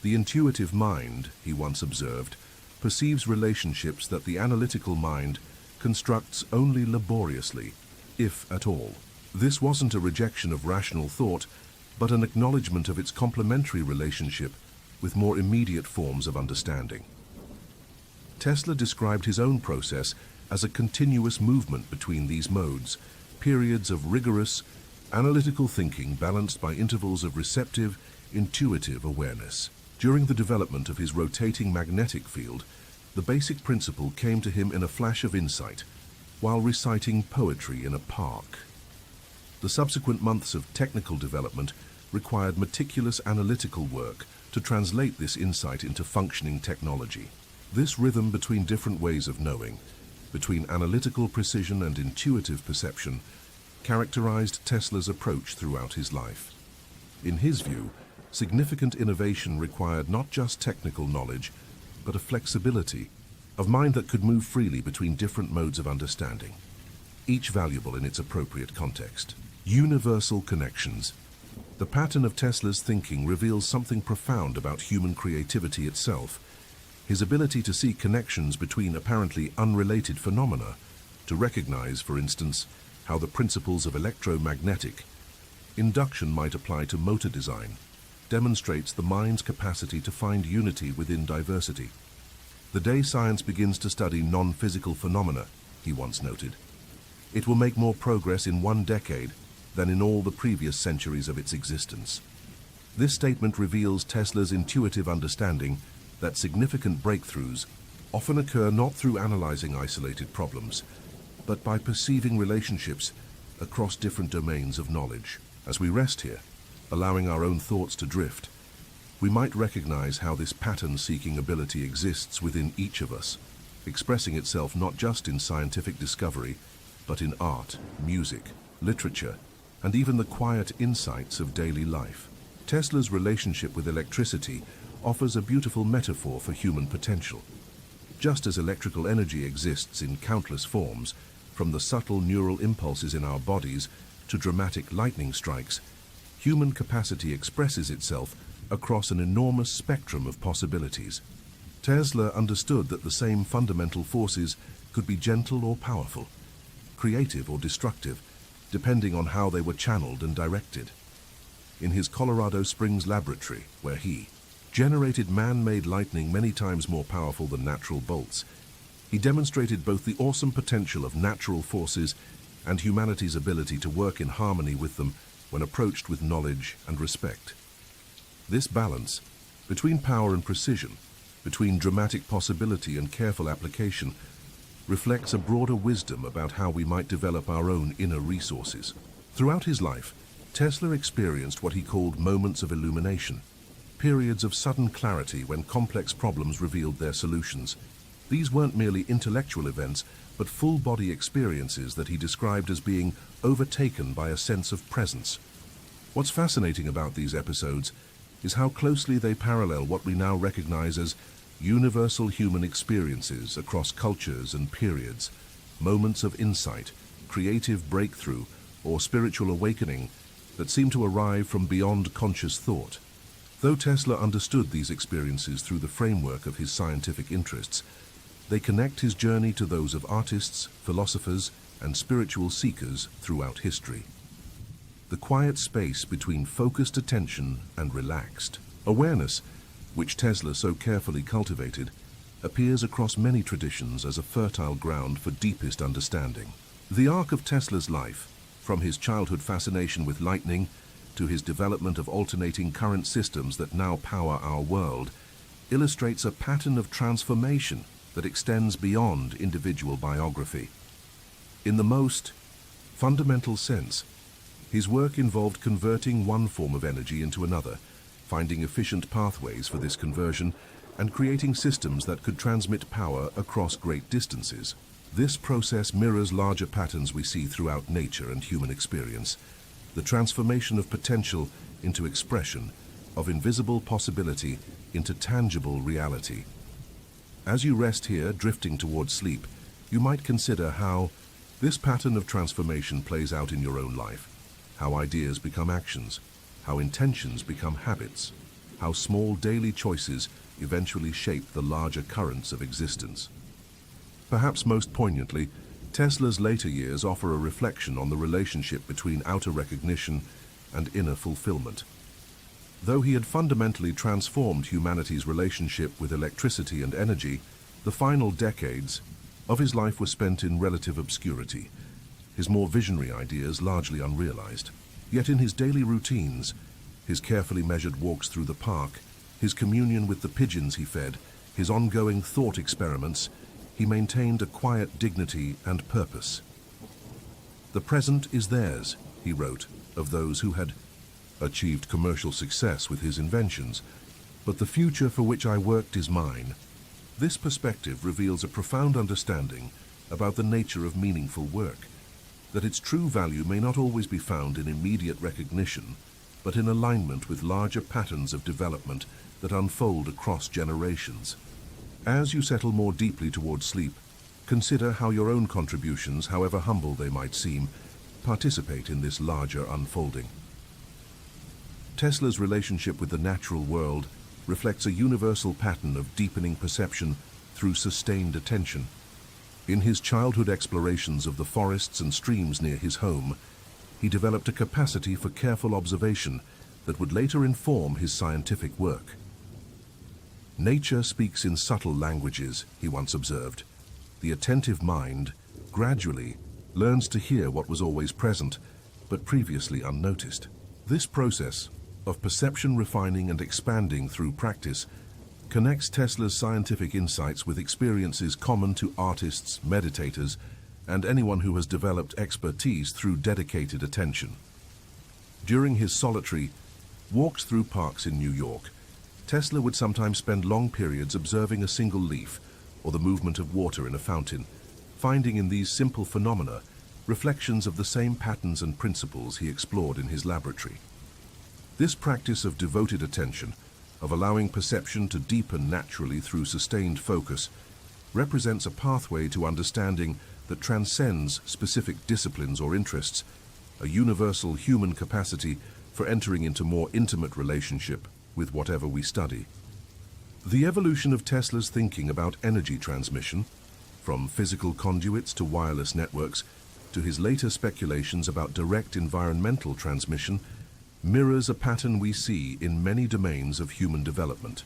The intuitive mind, he once observed, perceives relationships that the analytical mind constructs only laboriously, if at all. This wasn't a rejection of rational thought, but an acknowledgement of its complementary relationship with more immediate forms of understanding. Tesla described his own process as a continuous movement between these modes, periods of rigorous, analytical thinking balanced by intervals of receptive, intuitive awareness. During the development of his rotating magnetic field, the basic principle came to him in a flash of insight, while reciting poetry in a park. The subsequent months of technical development required meticulous analytical work to translate this insight into functioning technology. This rhythm between different ways of knowing, between analytical precision and intuitive perception, characterized Tesla's approach throughout his life. In his view, significant innovation required not just technical knowledge, but a flexibility of mind that could move freely between different modes of understanding, each valuable in its appropriate context. Universal connections. The pattern of Tesla's thinking reveals something profound about human creativity itself. His ability to see connections between apparently unrelated phenomena, to recognize, for instance, how the principles of electromagnetic induction might apply to motor design, demonstrates the mind's capacity to find unity within diversity. The day science begins to study non-physical phenomena, he once noted, it will make more progress in one decade than in all the previous centuries of its existence. This statement reveals Tesla's intuitive understanding that significant breakthroughs often occur not through analyzing isolated problems, but by perceiving relationships across different domains of knowledge. As we rest here, allowing our own thoughts to drift, we might recognize how this pattern-seeking ability exists within each of us, expressing itself not just in scientific discovery, but in art, music, literature, and even the quiet insights of daily life. Tesla's relationship with electricity offers a beautiful metaphor for human potential. Just as electrical energy exists in countless forms, from the subtle neural impulses in our bodies to dramatic lightning strikes, human capacity expresses itself across an enormous spectrum of possibilities. Tesla understood that the same fundamental forces could be gentle or powerful, creative or destructive, depending on how they were channeled and directed. In his Colorado Springs laboratory, where he generated man-made lightning many times more powerful than natural bolts, he demonstrated both the awesome potential of natural forces and humanity's ability to work in harmony with them when approached with knowledge and respect. This balance between power and precision, between dramatic possibility and careful application, reflects a broader wisdom about how we might develop our own inner resources. Throughout his life, Tesla experienced what he called moments of illumination, periods of sudden clarity when complex problems revealed their solutions. These weren't merely intellectual events, but full-body experiences that he described as being overtaken by a sense of presence. What's fascinating about these episodes is how closely they parallel what we now recognize as universal human experiences across cultures and periods, moments of insight, creative breakthrough, or spiritual awakening that seem to arrive from beyond conscious thought. Though Tesla understood these experiences through the framework of his scientific interests, they connect his journey to those of artists, philosophers, and spiritual seekers throughout history. The quiet space between focused attention and relaxed awareness, which Tesla so carefully cultivated, appears across many traditions as a fertile ground for deepest understanding. The arc of Tesla's life, from his childhood fascination with lightning to his development of alternating current systems that now power our world, illustrates a pattern of transformation that extends beyond individual biography. In the most fundamental sense, his work involved converting one form of energy into another, finding efficient pathways for this conversion, and creating systems that could transmit power across great distances. This process mirrors larger patterns we see throughout nature and human experience, the transformation of potential into expression, of invisible possibility into tangible reality. As you rest here, drifting towards sleep, you might consider how this pattern of transformation plays out in your own life, how ideas become actions, how intentions become habits, how small daily choices eventually shape the larger currents of existence. Perhaps most poignantly, Tesla's later years offer a reflection on the relationship between outer recognition and inner fulfillment. Though he had fundamentally transformed humanity's relationship with electricity and energy, the final decades of his life were spent in relative obscurity, his more visionary ideas largely unrealized. Yet in his daily routines, his carefully measured walks through the park, his communion with the pigeons he fed, his ongoing thought experiments, he maintained a quiet dignity and purpose. "The present is theirs," he wrote, of those who had achieved commercial success with his inventions, "but the future for which I worked is mine." This perspective reveals a profound understanding about the nature of meaningful work, that its true value may not always be found in immediate recognition, but in alignment with larger patterns of development that unfold across generations. As you settle more deeply towards sleep, consider how your own contributions, however humble they might seem, participate in this larger unfolding. Tesla's relationship with the natural world reflects a universal pattern of deepening perception through sustained attention. In his childhood explorations of the forests and streams near his home, he developed a capacity for careful observation that would later inform his scientific work. "Nature speaks in subtle languages," he once observed. "The attentive mind gradually learns to hear what was always present, but previously unnoticed." This process of perception refining and expanding through practice connects Tesla's scientific insights with experiences common to artists, meditators, and anyone who has developed expertise through dedicated attention. During his solitary walks through parks in New York, Tesla would sometimes spend long periods observing a single leaf or the movement of water in a fountain, finding in these simple phenomena reflections of the same patterns and principles he explored in his laboratory. This practice of devoted attention, of allowing perception to deepen naturally through sustained focus, represents a pathway to understanding that transcends specific disciplines or interests, a universal human capacity for entering into more intimate relationship with whatever we study. The evolution of Tesla's thinking about energy transmission, from physical conduits to wireless networks, to his later speculations about direct environmental transmission, mirrors a pattern we see in many domains of human development.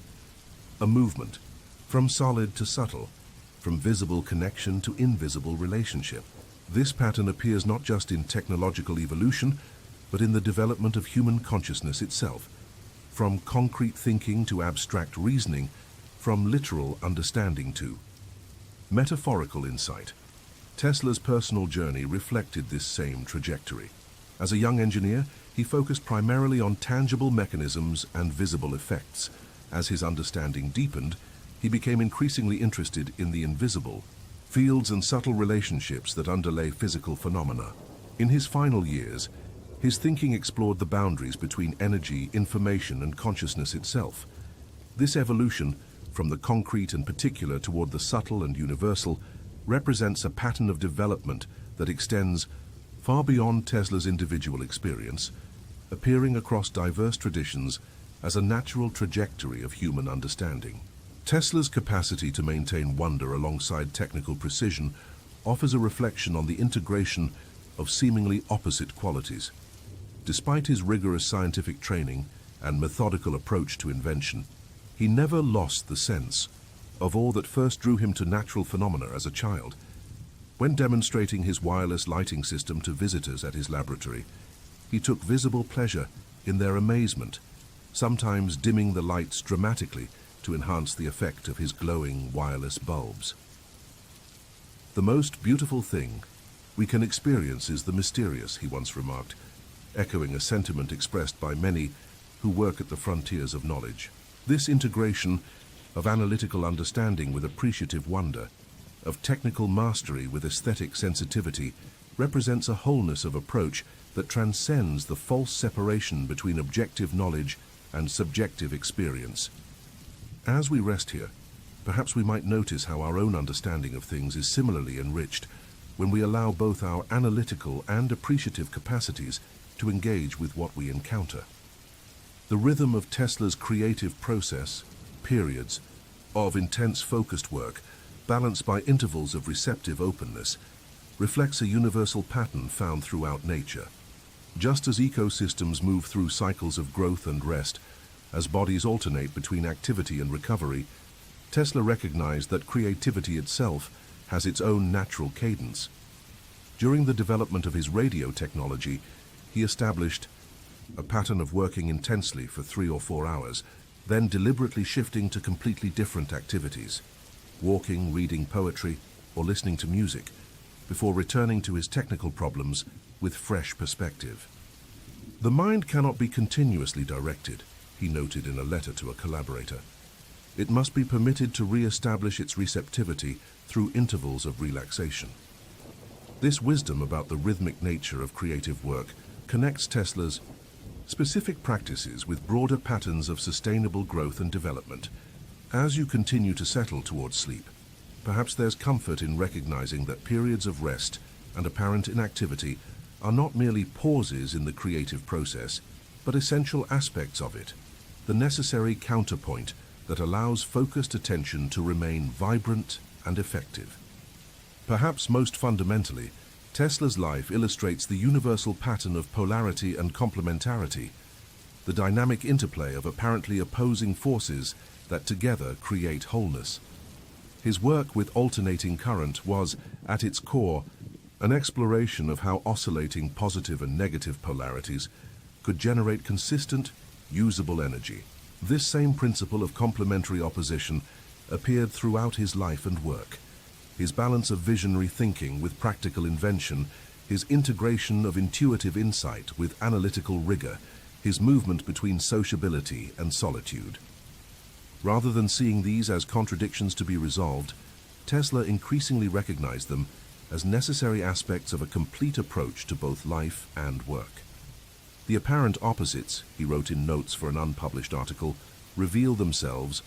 A movement, from solid to subtle, from visible connection to invisible relationship. This pattern appears not just in technological evolution, but in the development of human consciousness itself, from concrete thinking to abstract reasoning, from literal understanding to metaphorical insight. Tesla's personal journey reflected this same trajectory. As a young engineer, he focused primarily on tangible mechanisms and visible effects. As his understanding deepened, he became increasingly interested in the invisible, fields and subtle relationships that underlay physical phenomena. In his final years, his thinking explored the boundaries between energy, information, and consciousness itself. This evolution, from the concrete and particular toward the subtle and universal, represents a pattern of development that extends far beyond Tesla's individual experience, appearing across diverse traditions as a natural trajectory of human understanding. Tesla's capacity to maintain wonder alongside technical precision offers a reflection on the integration of seemingly opposite qualities. Despite his rigorous scientific training and methodical approach to invention, he never lost the sense of awe that first drew him to natural phenomena as a child. When demonstrating his wireless lighting system to visitors at his laboratory, he took visible pleasure in their amazement, sometimes dimming the lights dramatically to enhance the effect of his glowing wireless bulbs. "The most beautiful thing we can experience is the mysterious," he once remarked, echoing a sentiment expressed by many who work at the frontiers of knowledge. This integration of analytical understanding with appreciative wonder, of technical mastery with aesthetic sensitivity, represents a wholeness of approach that transcends the false separation between objective knowledge and subjective experience. As we rest here, perhaps we might notice how our own understanding of things is similarly enriched when we allow both our analytical and appreciative capacities to engage with what we encounter. The rhythm of Tesla's creative process, periods of intense focused work, balanced by intervals of receptive openness, reflects a universal pattern found throughout nature. Just as ecosystems move through cycles of growth and rest, as bodies alternate between activity and recovery, Tesla recognized that creativity itself has its own natural cadence. During the development of his radio technology, he established a pattern of working intensely for 3 or 4 hours, then deliberately shifting to completely different activities, walking, reading poetry, or listening to music, before returning to his technical problems with fresh perspective. "The mind cannot be continuously directed," he noted in a letter to a collaborator. "It must be permitted to re-establish its receptivity through intervals of relaxation." This wisdom about the rhythmic nature of creative work connects Tesla's specific practices with broader patterns of sustainable growth and development. As you continue to settle towards sleep, perhaps there's comfort in recognizing that periods of rest and apparent inactivity are not merely pauses in the creative process, but essential aspects of it, the necessary counterpoint that allows focused attention to remain vibrant and effective. Perhaps most fundamentally, Tesla's life illustrates the universal pattern of polarity and complementarity, the dynamic interplay of apparently opposing forces that together create wholeness. His work with alternating current was, at its core, an exploration of how oscillating positive and negative polarities could generate consistent, usable energy. This same principle of complementary opposition appeared throughout his life and work. His balance of visionary thinking with practical invention, his integration of intuitive insight with analytical rigor, his movement between sociability and solitude. Rather than seeing these as contradictions to be resolved, Tesla increasingly recognized them as necessary aspects of a complete approach to both life and work. "The apparent opposites," he wrote in notes for an unpublished article, "reveal themselves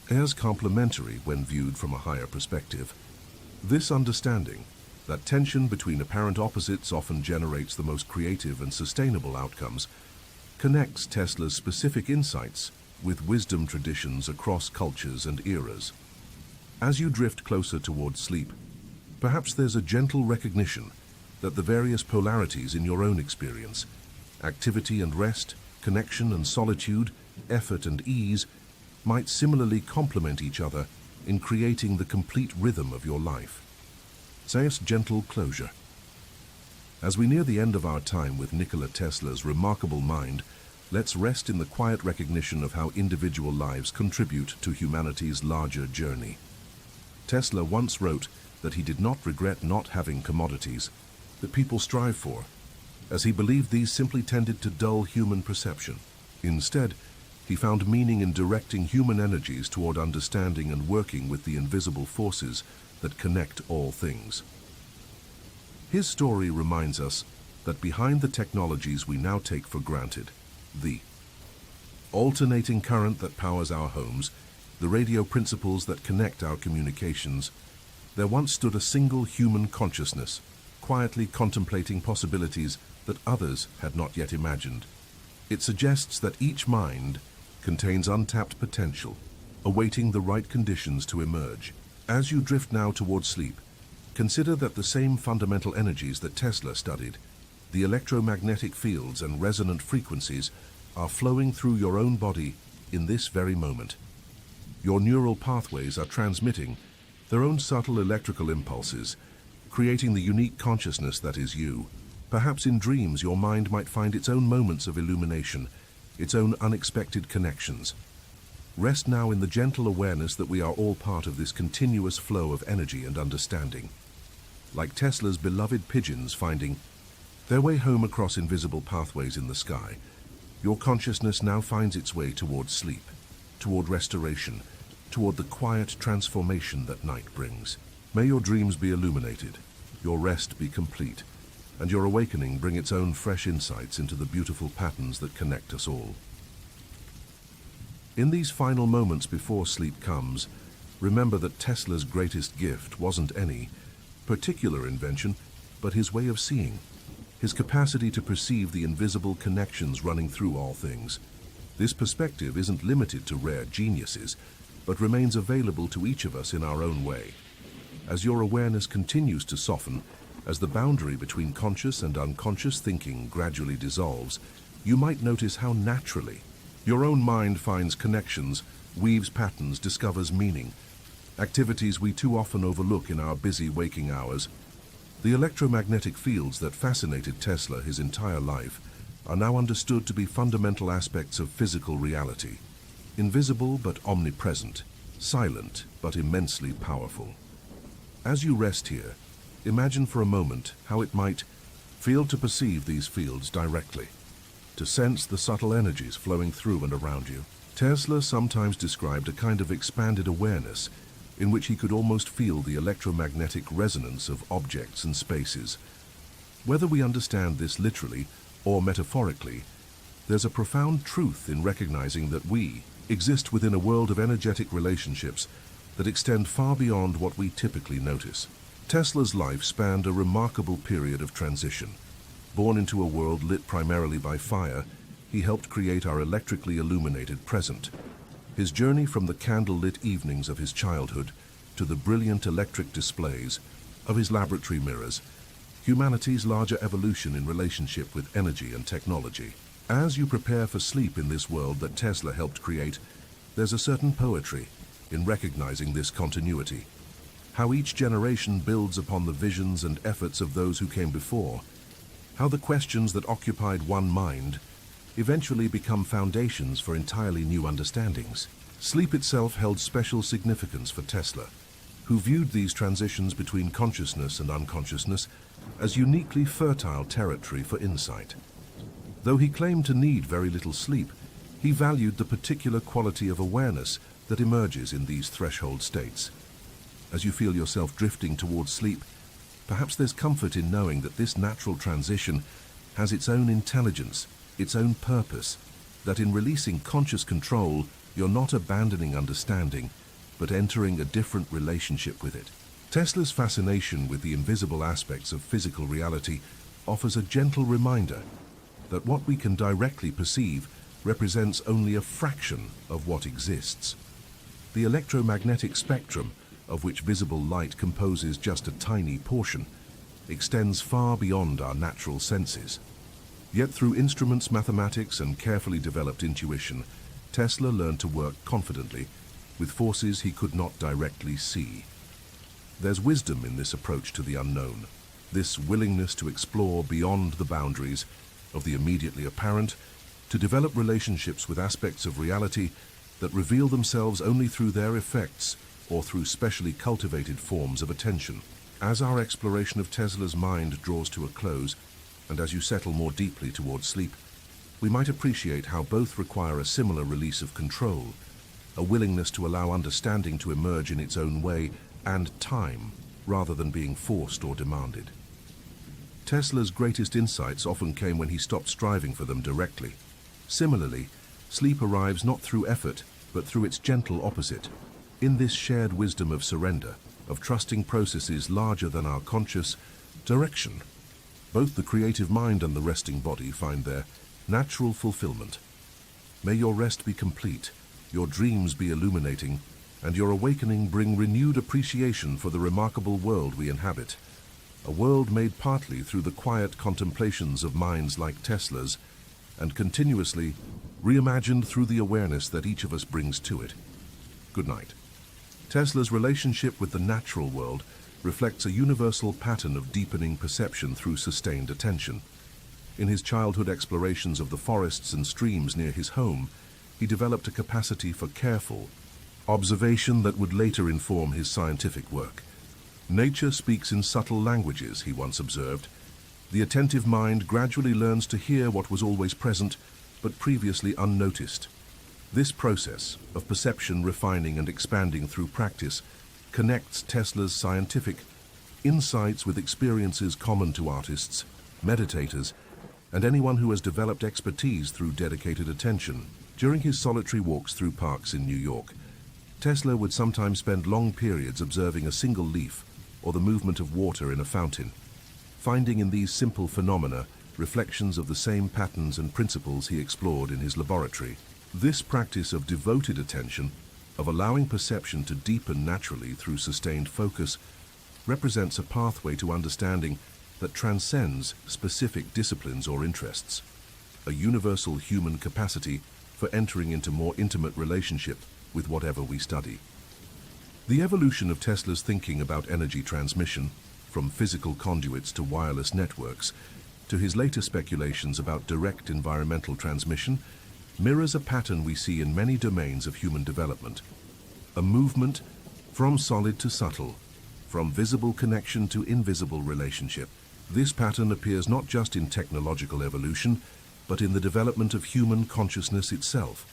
as complementary when viewed from a higher perspective." This understanding, that tension between apparent opposites often generates the most creative and sustainable outcomes, connects Tesla's specific insights with wisdom traditions across cultures and eras. As you drift closer towards sleep, perhaps there's a gentle recognition that the various polarities in your own experience, activity and rest, connection and solitude, effort and ease, might similarly complement each other in creating the complete rhythm of your life. Say's gentle closure. As we near the end of our time with Nikola Tesla's remarkable mind, let's rest in the quiet recognition of how individual lives contribute to humanity's larger journey. Tesla once wrote that he did not regret not having commodities that people strive for, as he believed these simply tended to dull human perception. Instead, he found meaning in directing human energies toward understanding and working with the invisible forces that connect all things. His story reminds us that behind the technologies we now take for granted, the alternating current that powers our homes, the radio principles that connect our communications, there once stood a single human consciousness, quietly contemplating possibilities that others had not yet imagined. It suggests that each mind contains untapped potential, awaiting the right conditions to emerge. As you drift now towards sleep, consider that the same fundamental energies that Tesla studied, the electromagnetic fields and resonant frequencies, are flowing through your own body in this very moment. Your neural pathways are transmitting their own subtle electrical impulses, creating the unique consciousness that is you. Perhaps in dreams your mind might find its own moments of illumination, its own unexpected connections. Rest now in the gentle awareness that we are all part of this continuous flow of energy and understanding. Like Tesla's beloved pigeons finding their way home across invisible pathways in the sky, your consciousness now finds its way toward sleep, toward restoration, toward the quiet transformation that night brings. May your dreams be illuminated, your rest be complete, and your awakening bring its own fresh insights into the beautiful patterns that connect us all. In these final moments before sleep comes, remember that Tesla's greatest gift wasn't any particular invention, but his way of seeing, his capacity to perceive the invisible connections running through all things. This perspective isn't limited to rare geniuses, but remains available to each of us in our own way. As your awareness continues to soften, as the boundary between conscious and unconscious thinking gradually dissolves, you might notice how naturally your own mind finds connections, weaves patterns, discovers meaning, activities we too often overlook in our busy waking hours. The electromagnetic fields that fascinated Tesla his entire life are now understood to be fundamental aspects of physical reality, invisible but omnipresent, silent but immensely powerful. As you rest here, imagine for a moment how it might feel to perceive these fields directly, to sense the subtle energies flowing through and around you. Tesla sometimes described a kind of expanded awareness in which he could almost feel the electromagnetic resonance of objects and spaces. Whether we understand this literally or metaphorically, there's a profound truth in recognizing that we exist within a world of energetic relationships that extend far beyond what we typically notice. Tesla's life spanned a remarkable period of transition. Born into a world lit primarily by fire, he helped create our electrically illuminated present. His journey from the candle-lit evenings of his childhood to the brilliant electric displays of his laboratory mirrors, humanity's larger evolution in relationship with energy and technology. As you prepare for sleep in this world that Tesla helped create, there's a certain poetry in recognizing this continuity. How each generation builds upon the visions and efforts of those who came before. How the questions that occupied one mind eventually become foundations for entirely new understandings. Sleep itself held special significance for Tesla, who viewed these transitions between consciousness and unconsciousness as uniquely fertile territory for insight. Though he claimed to need very little sleep, he valued the particular quality of awareness that emerges in these threshold states. As you feel yourself drifting towards sleep, perhaps there's comfort in knowing that this natural transition has its own intelligence, its own purpose, that in releasing conscious control, you're not abandoning understanding, but entering a different relationship with it. Tesla's fascination with the invisible aspects of physical reality offers a gentle reminder that what we can directly perceive represents only a fraction of what exists. The electromagnetic spectrum, of which visible light composes just a tiny portion, extends far beyond our natural senses. Yet through instruments, mathematics, and carefully developed intuition, Tesla learned to work confidently with forces he could not directly see. There's wisdom in this approach to the unknown, this willingness to explore beyond the boundaries of the immediately apparent, to develop relationships with aspects of reality that reveal themselves only through their effects or through specially cultivated forms of attention. As our exploration of Tesla's mind draws to a close, and as you settle more deeply towards sleep, we might appreciate how both require a similar release of control, a willingness to allow understanding to emerge in its own way, and time, rather than being forced or demanded. Tesla's greatest insights often came when he stopped striving for them directly. Similarly, sleep arrives not through effort, but through its gentle opposite, in this shared wisdom of surrender, of trusting processes larger than our conscious direction. Both the creative mind and the resting body find their natural fulfillment. May your rest be complete, your dreams be illuminating, and your awakening bring renewed appreciation for the remarkable world we inhabit. A world made partly through the quiet contemplations of minds like Tesla's, and continuously reimagined through the awareness that each of us brings to it. Good night. Tesla's relationship with the natural world reflects a universal pattern of deepening perception through sustained attention. In his childhood explorations of the forests and streams near his home, he developed a capacity for careful observation that would later inform his scientific work. Nature speaks in subtle languages, he once observed. The attentive mind gradually learns to hear what was always present, but previously unnoticed. This process of perception refining and expanding through practice connects Tesla's scientific insights with experiences common to artists, meditators, and anyone who has developed expertise through dedicated attention. During his solitary walks through parks in New York, Tesla would sometimes spend long periods observing a single leaf or the movement of water in a fountain, finding in these simple phenomena reflections of the same patterns and principles he explored in his laboratory. This practice of devoted attention, of allowing perception to deepen naturally through sustained focus, represents a pathway to understanding that transcends specific disciplines or interests, a universal human capacity for entering into more intimate relationship with whatever we study. The evolution of Tesla's thinking about energy transmission, from physical conduits to wireless networks, to his later speculations about direct environmental transmission, mirrors a pattern we see in many domains of human development. A movement from solid to subtle, from visible connection to invisible relationship. This pattern appears not just in technological evolution, but in the development of human consciousness itself.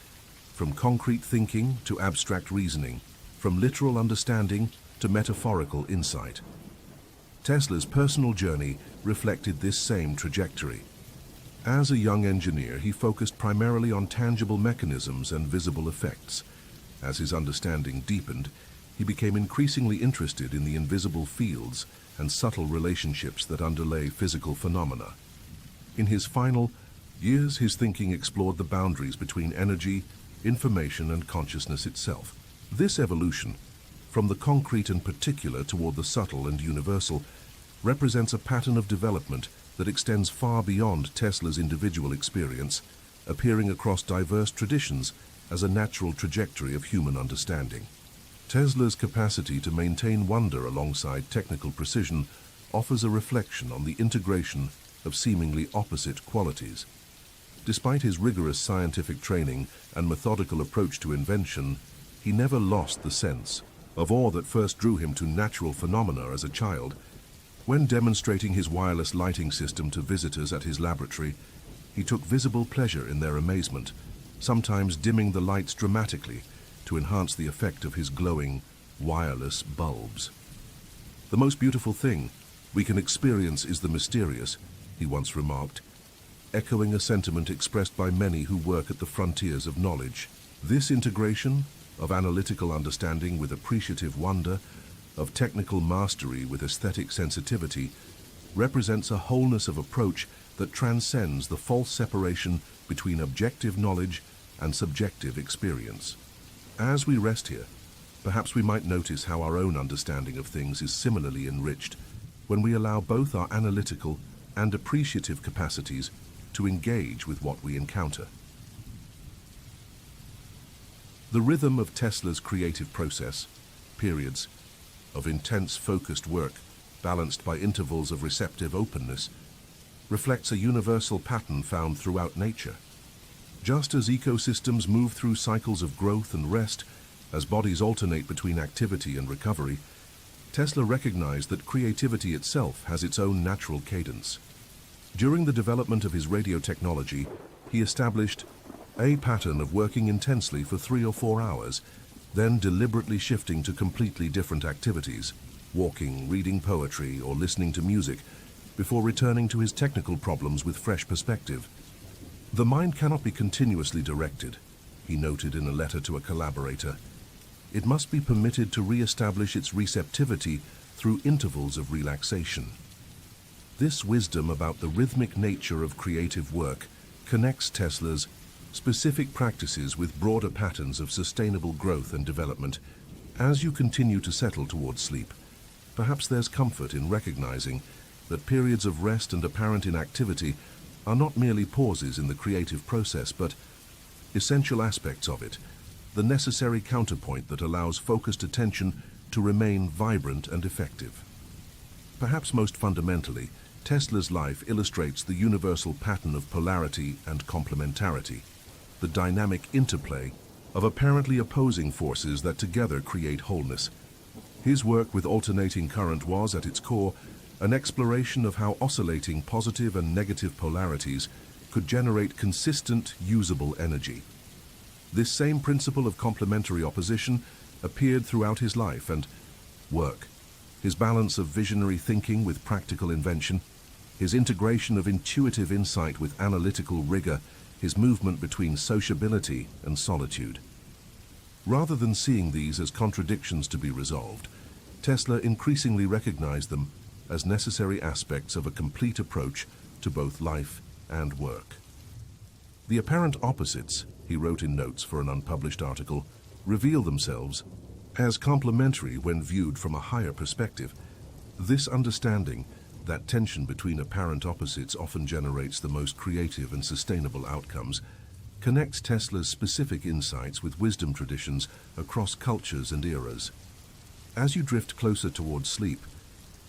From concrete thinking to abstract reasoning, from literal understanding to metaphorical insight. Tesla's personal journey reflected this same trajectory. As a young engineer, he focused primarily on tangible mechanisms and visible effects. As his understanding deepened, he became increasingly interested in the invisible fields and subtle relationships that underlay physical phenomena. In his final years, his thinking explored the boundaries between energy, information, and consciousness itself. This evolution, from the concrete and particular toward the subtle and universal, represents a pattern of development that extends far beyond Tesla's individual experience, appearing across diverse traditions as a natural trajectory of human understanding. Tesla's capacity to maintain wonder alongside technical precision offers a reflection on the integration of seemingly opposite qualities. Despite his rigorous scientific training and methodical approach to invention, he never lost the sense of awe that first drew him to natural phenomena as a child. When demonstrating his wireless lighting system to visitors at his laboratory, he took visible pleasure in their amazement, sometimes dimming the lights dramatically to enhance the effect of his glowing, wireless bulbs. "The most beautiful thing we can experience is the mysterious," he once remarked, echoing a sentiment expressed by many who work at the frontiers of knowledge. This integration of analytical understanding with appreciative wonder, of technical mastery with aesthetic sensitivity, represents a wholeness of approach that transcends the false separation between objective knowledge and subjective experience. As we rest here, perhaps we might notice how our own understanding of things is similarly enriched when we allow both our analytical and appreciative capacities to engage with what we encounter. The rhythm of Tesla's creative process, periods of intense focused work balanced by intervals of receptive openness, reflects a universal pattern found throughout nature. Just as ecosystems move through cycles of growth and rest, as bodies alternate between activity and recovery, Tesla recognized that creativity itself has its own natural cadence. During the development of his radio technology, he established a pattern of working intensely for 3 or 4 hours, then deliberately shifting to completely different activities, walking, reading poetry, or listening to music, before returning to his technical problems with fresh perspective. The mind cannot be continuously directed, he noted in a letter to a collaborator. It must be permitted to re-establish its receptivity through intervals of relaxation. This wisdom about the rhythmic nature of creative work connects Tesla's specific practices with broader patterns of sustainable growth and development. As you continue to settle towards sleep, perhaps there's comfort in recognizing that periods of rest and apparent inactivity are not merely pauses in the creative process, but essential aspects of it, the necessary counterpoint that allows focused attention to remain vibrant and effective. Perhaps most fundamentally, Tesla's life illustrates the universal pattern of polarity and complementarity, the dynamic interplay of apparently opposing forces that together create wholeness. His work with alternating current was, at its core, an exploration of how oscillating positive and negative polarities could generate consistent, usable energy. This same principle of complementary opposition appeared throughout his life and work. His balance of visionary thinking with practical invention, his integration of intuitive insight with analytical rigor, his movement between sociability and solitude. Rather than seeing these as contradictions to be resolved, Tesla increasingly recognized them as necessary aspects of a complete approach to both life and work. The apparent opposites, he wrote in notes for an unpublished article, reveal themselves as complementary when viewed from a higher perspective. This understanding that tension between apparent opposites often generates the most creative and sustainable outcomes connects Tesla's specific insights with wisdom traditions across cultures and eras. As you drift closer towards sleep,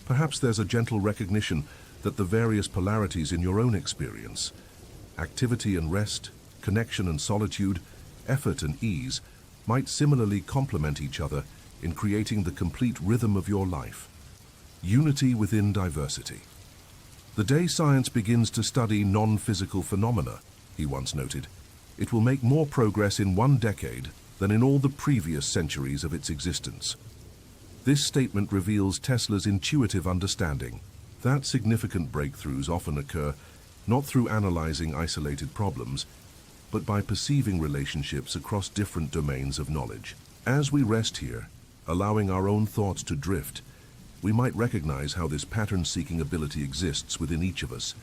perhaps there's a gentle recognition that the various polarities in your own experience, activity and rest, connection and solitude, effort and ease, might similarly complement each other in creating the complete rhythm of your life. Unity within diversity. The day science begins to study non-physical phenomena, he once noted, it will make more progress in 1 decade than in all the previous centuries of its existence. This statement reveals Tesla's intuitive understanding that significant breakthroughs often occur not through analyzing isolated problems, but by perceiving relationships across different domains of knowledge. As we rest here, allowing our own thoughts to drift, we might recognize how this pattern-seeking ability exists within each of us,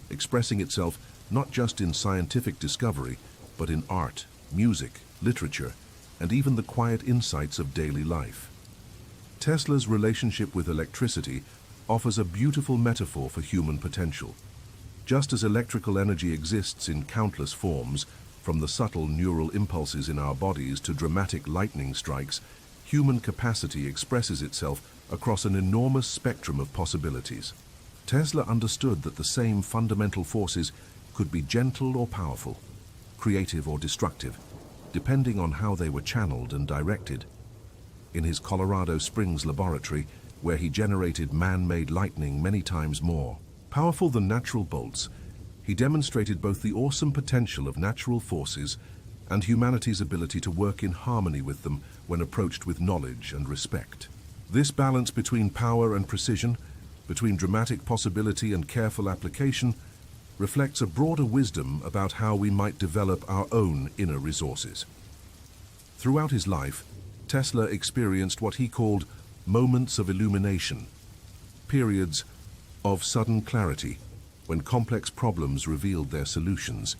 expressing itself not just in scientific discovery, but in art, music, literature, and even the quiet insights of daily life. Tesla's relationship with electricity offers a beautiful metaphor for human potential. Just as electrical energy exists in countless forms, from the subtle neural impulses in our bodies to dramatic lightning strikes, human capacity expresses itself across an enormous spectrum of possibilities. Tesla understood that the same fundamental forces could be gentle or powerful, creative or destructive, depending on how they were channeled and directed. In his Colorado Springs laboratory, where he generated man-made lightning many times more powerful than natural bolts, he demonstrated both the awesome potential of natural forces and humanity's ability to work in harmony with them when approached with knowledge and respect. This balance between power and precision, between dramatic possibility and careful application, reflects a broader wisdom about how we might develop our own inner resources. Throughout his life, Tesla experienced what he called moments of illumination, periods of sudden clarity when complex problems revealed their solutions.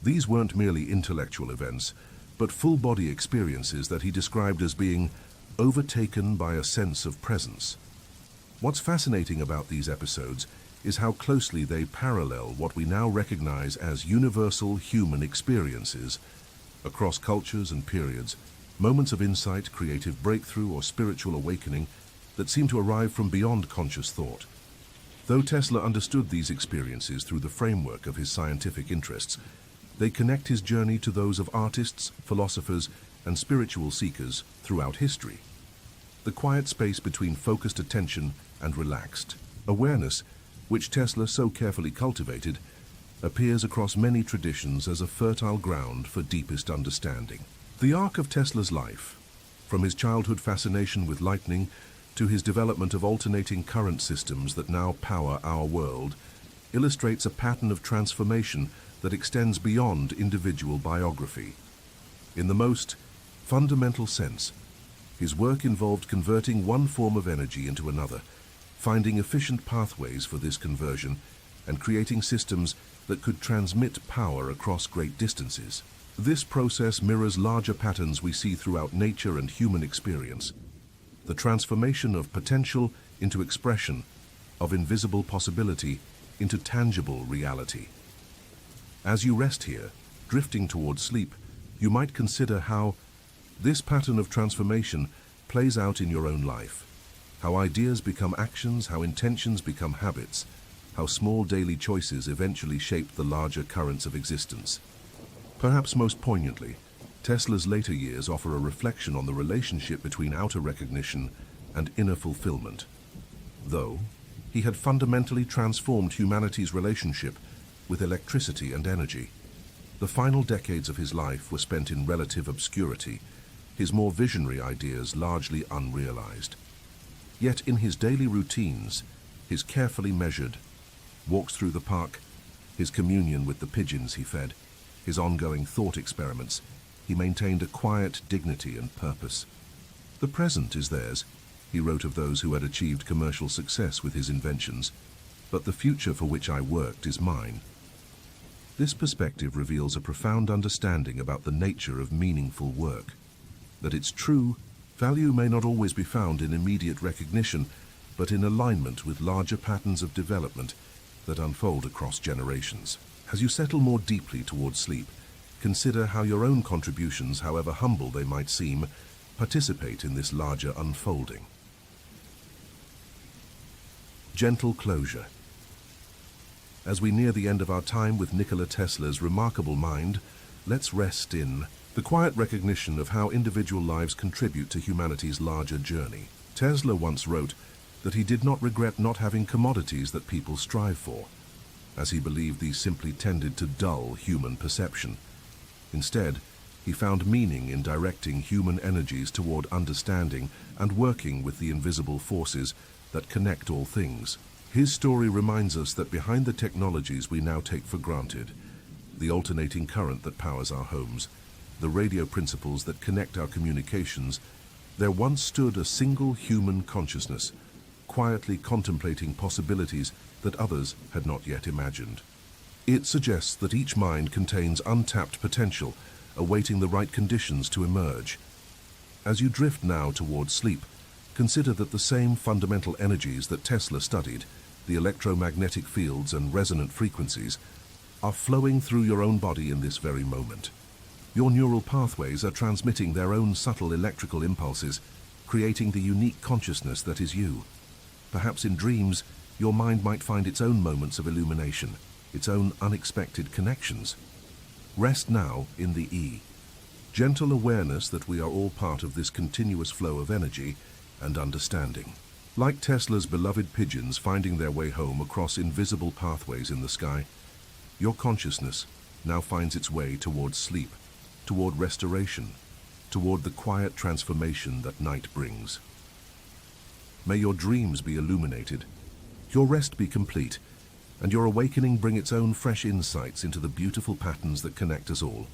These weren't merely intellectual events, but full-body experiences that he described as being overtaken by a sense of presence. What's fascinating about these episodes is how closely they parallel what we now recognize as universal human experiences across cultures and periods, moments of insight, creative breakthrough, or spiritual awakening that seem to arrive from beyond conscious thought. Though Tesla understood these experiences through the framework of his scientific interests, they connect his journey to those of artists, philosophers, and spiritual seekers throughout history. The quiet space between focused attention and relaxed awareness which Tesla so carefully cultivated, appears across many traditions as a fertile ground for deepest understanding. The arc of Tesla's life, from his childhood fascination with lightning to his development of alternating current systems that now power our world, illustrates a pattern of transformation that extends beyond individual biography. In the most fundamental sense, his work involved converting one form of energy into another, finding efficient pathways for this conversion, and creating systems that could transmit power across great distances. This process mirrors larger patterns we see throughout nature and human experience. The transformation of potential into expression, of invisible possibility into tangible reality. As you rest here, drifting towards sleep, you might consider how this pattern of transformation plays out in your own life. How ideas become actions, how intentions become habits, how small daily choices eventually shape the larger currents of existence. Perhaps most poignantly, Tesla's later years offer a reflection on the relationship between outer recognition and inner fulfillment. Though he had fundamentally transformed humanity's relationship with electricity and energy, the final decades of his life were spent in relative obscurity, his more visionary ideas largely unrealized. Yet in his daily routines, his carefully measured walks through the park, his communion with the pigeons he fed, his ongoing thought experiments, he maintained a quiet dignity and purpose. "The present is theirs," he wrote of those who had achieved commercial success with his inventions, "but the future for which I worked is mine." This perspective reveals a profound understanding about the nature of meaningful work. That its true value may not always be found in immediate recognition, but in alignment with larger patterns of development that unfold across generations. As you settle more deeply towards sleep, consider how your own contributions, however humble they might seem, participate in this larger unfolding. Gentle closure. As we near the end of our time with Nikola Tesla's remarkable mind, let's rest in the quiet recognition of how individual lives contribute to humanity's larger journey. Tesla once wrote that he did not regret not having commodities that people strive for, as he believed these simply tended to dull human perception. Instead, he found meaning in directing human energies toward understanding and working with the invisible forces that connect all things. His story reminds us that behind the technologies we now take for granted, the alternating current that powers our homes, the radio principles that connect our communications, there once stood a single human consciousness, quietly contemplating possibilities that others had not yet imagined. It suggests that each mind contains untapped potential, awaiting the right conditions to emerge. As you drift now towards sleep, consider that the same fundamental energies that Tesla studied, the electromagnetic fields and resonant frequencies, are flowing through your own body in this very moment. Your neural pathways are transmitting their own subtle electrical impulses, creating the unique consciousness that is you. Perhaps in dreams, your mind might find its own moments of illumination, its own unexpected connections. Rest now in the gentle awareness that we are all part of this continuous flow of energy and understanding. Like Tesla's beloved pigeons finding their way home across invisible pathways in the sky, your consciousness now finds its way towards sleep, toward restoration, toward the quiet transformation that night brings. May your dreams be illuminated, your rest be complete, and your awakening bring its own fresh insights into the beautiful patterns that connect us all.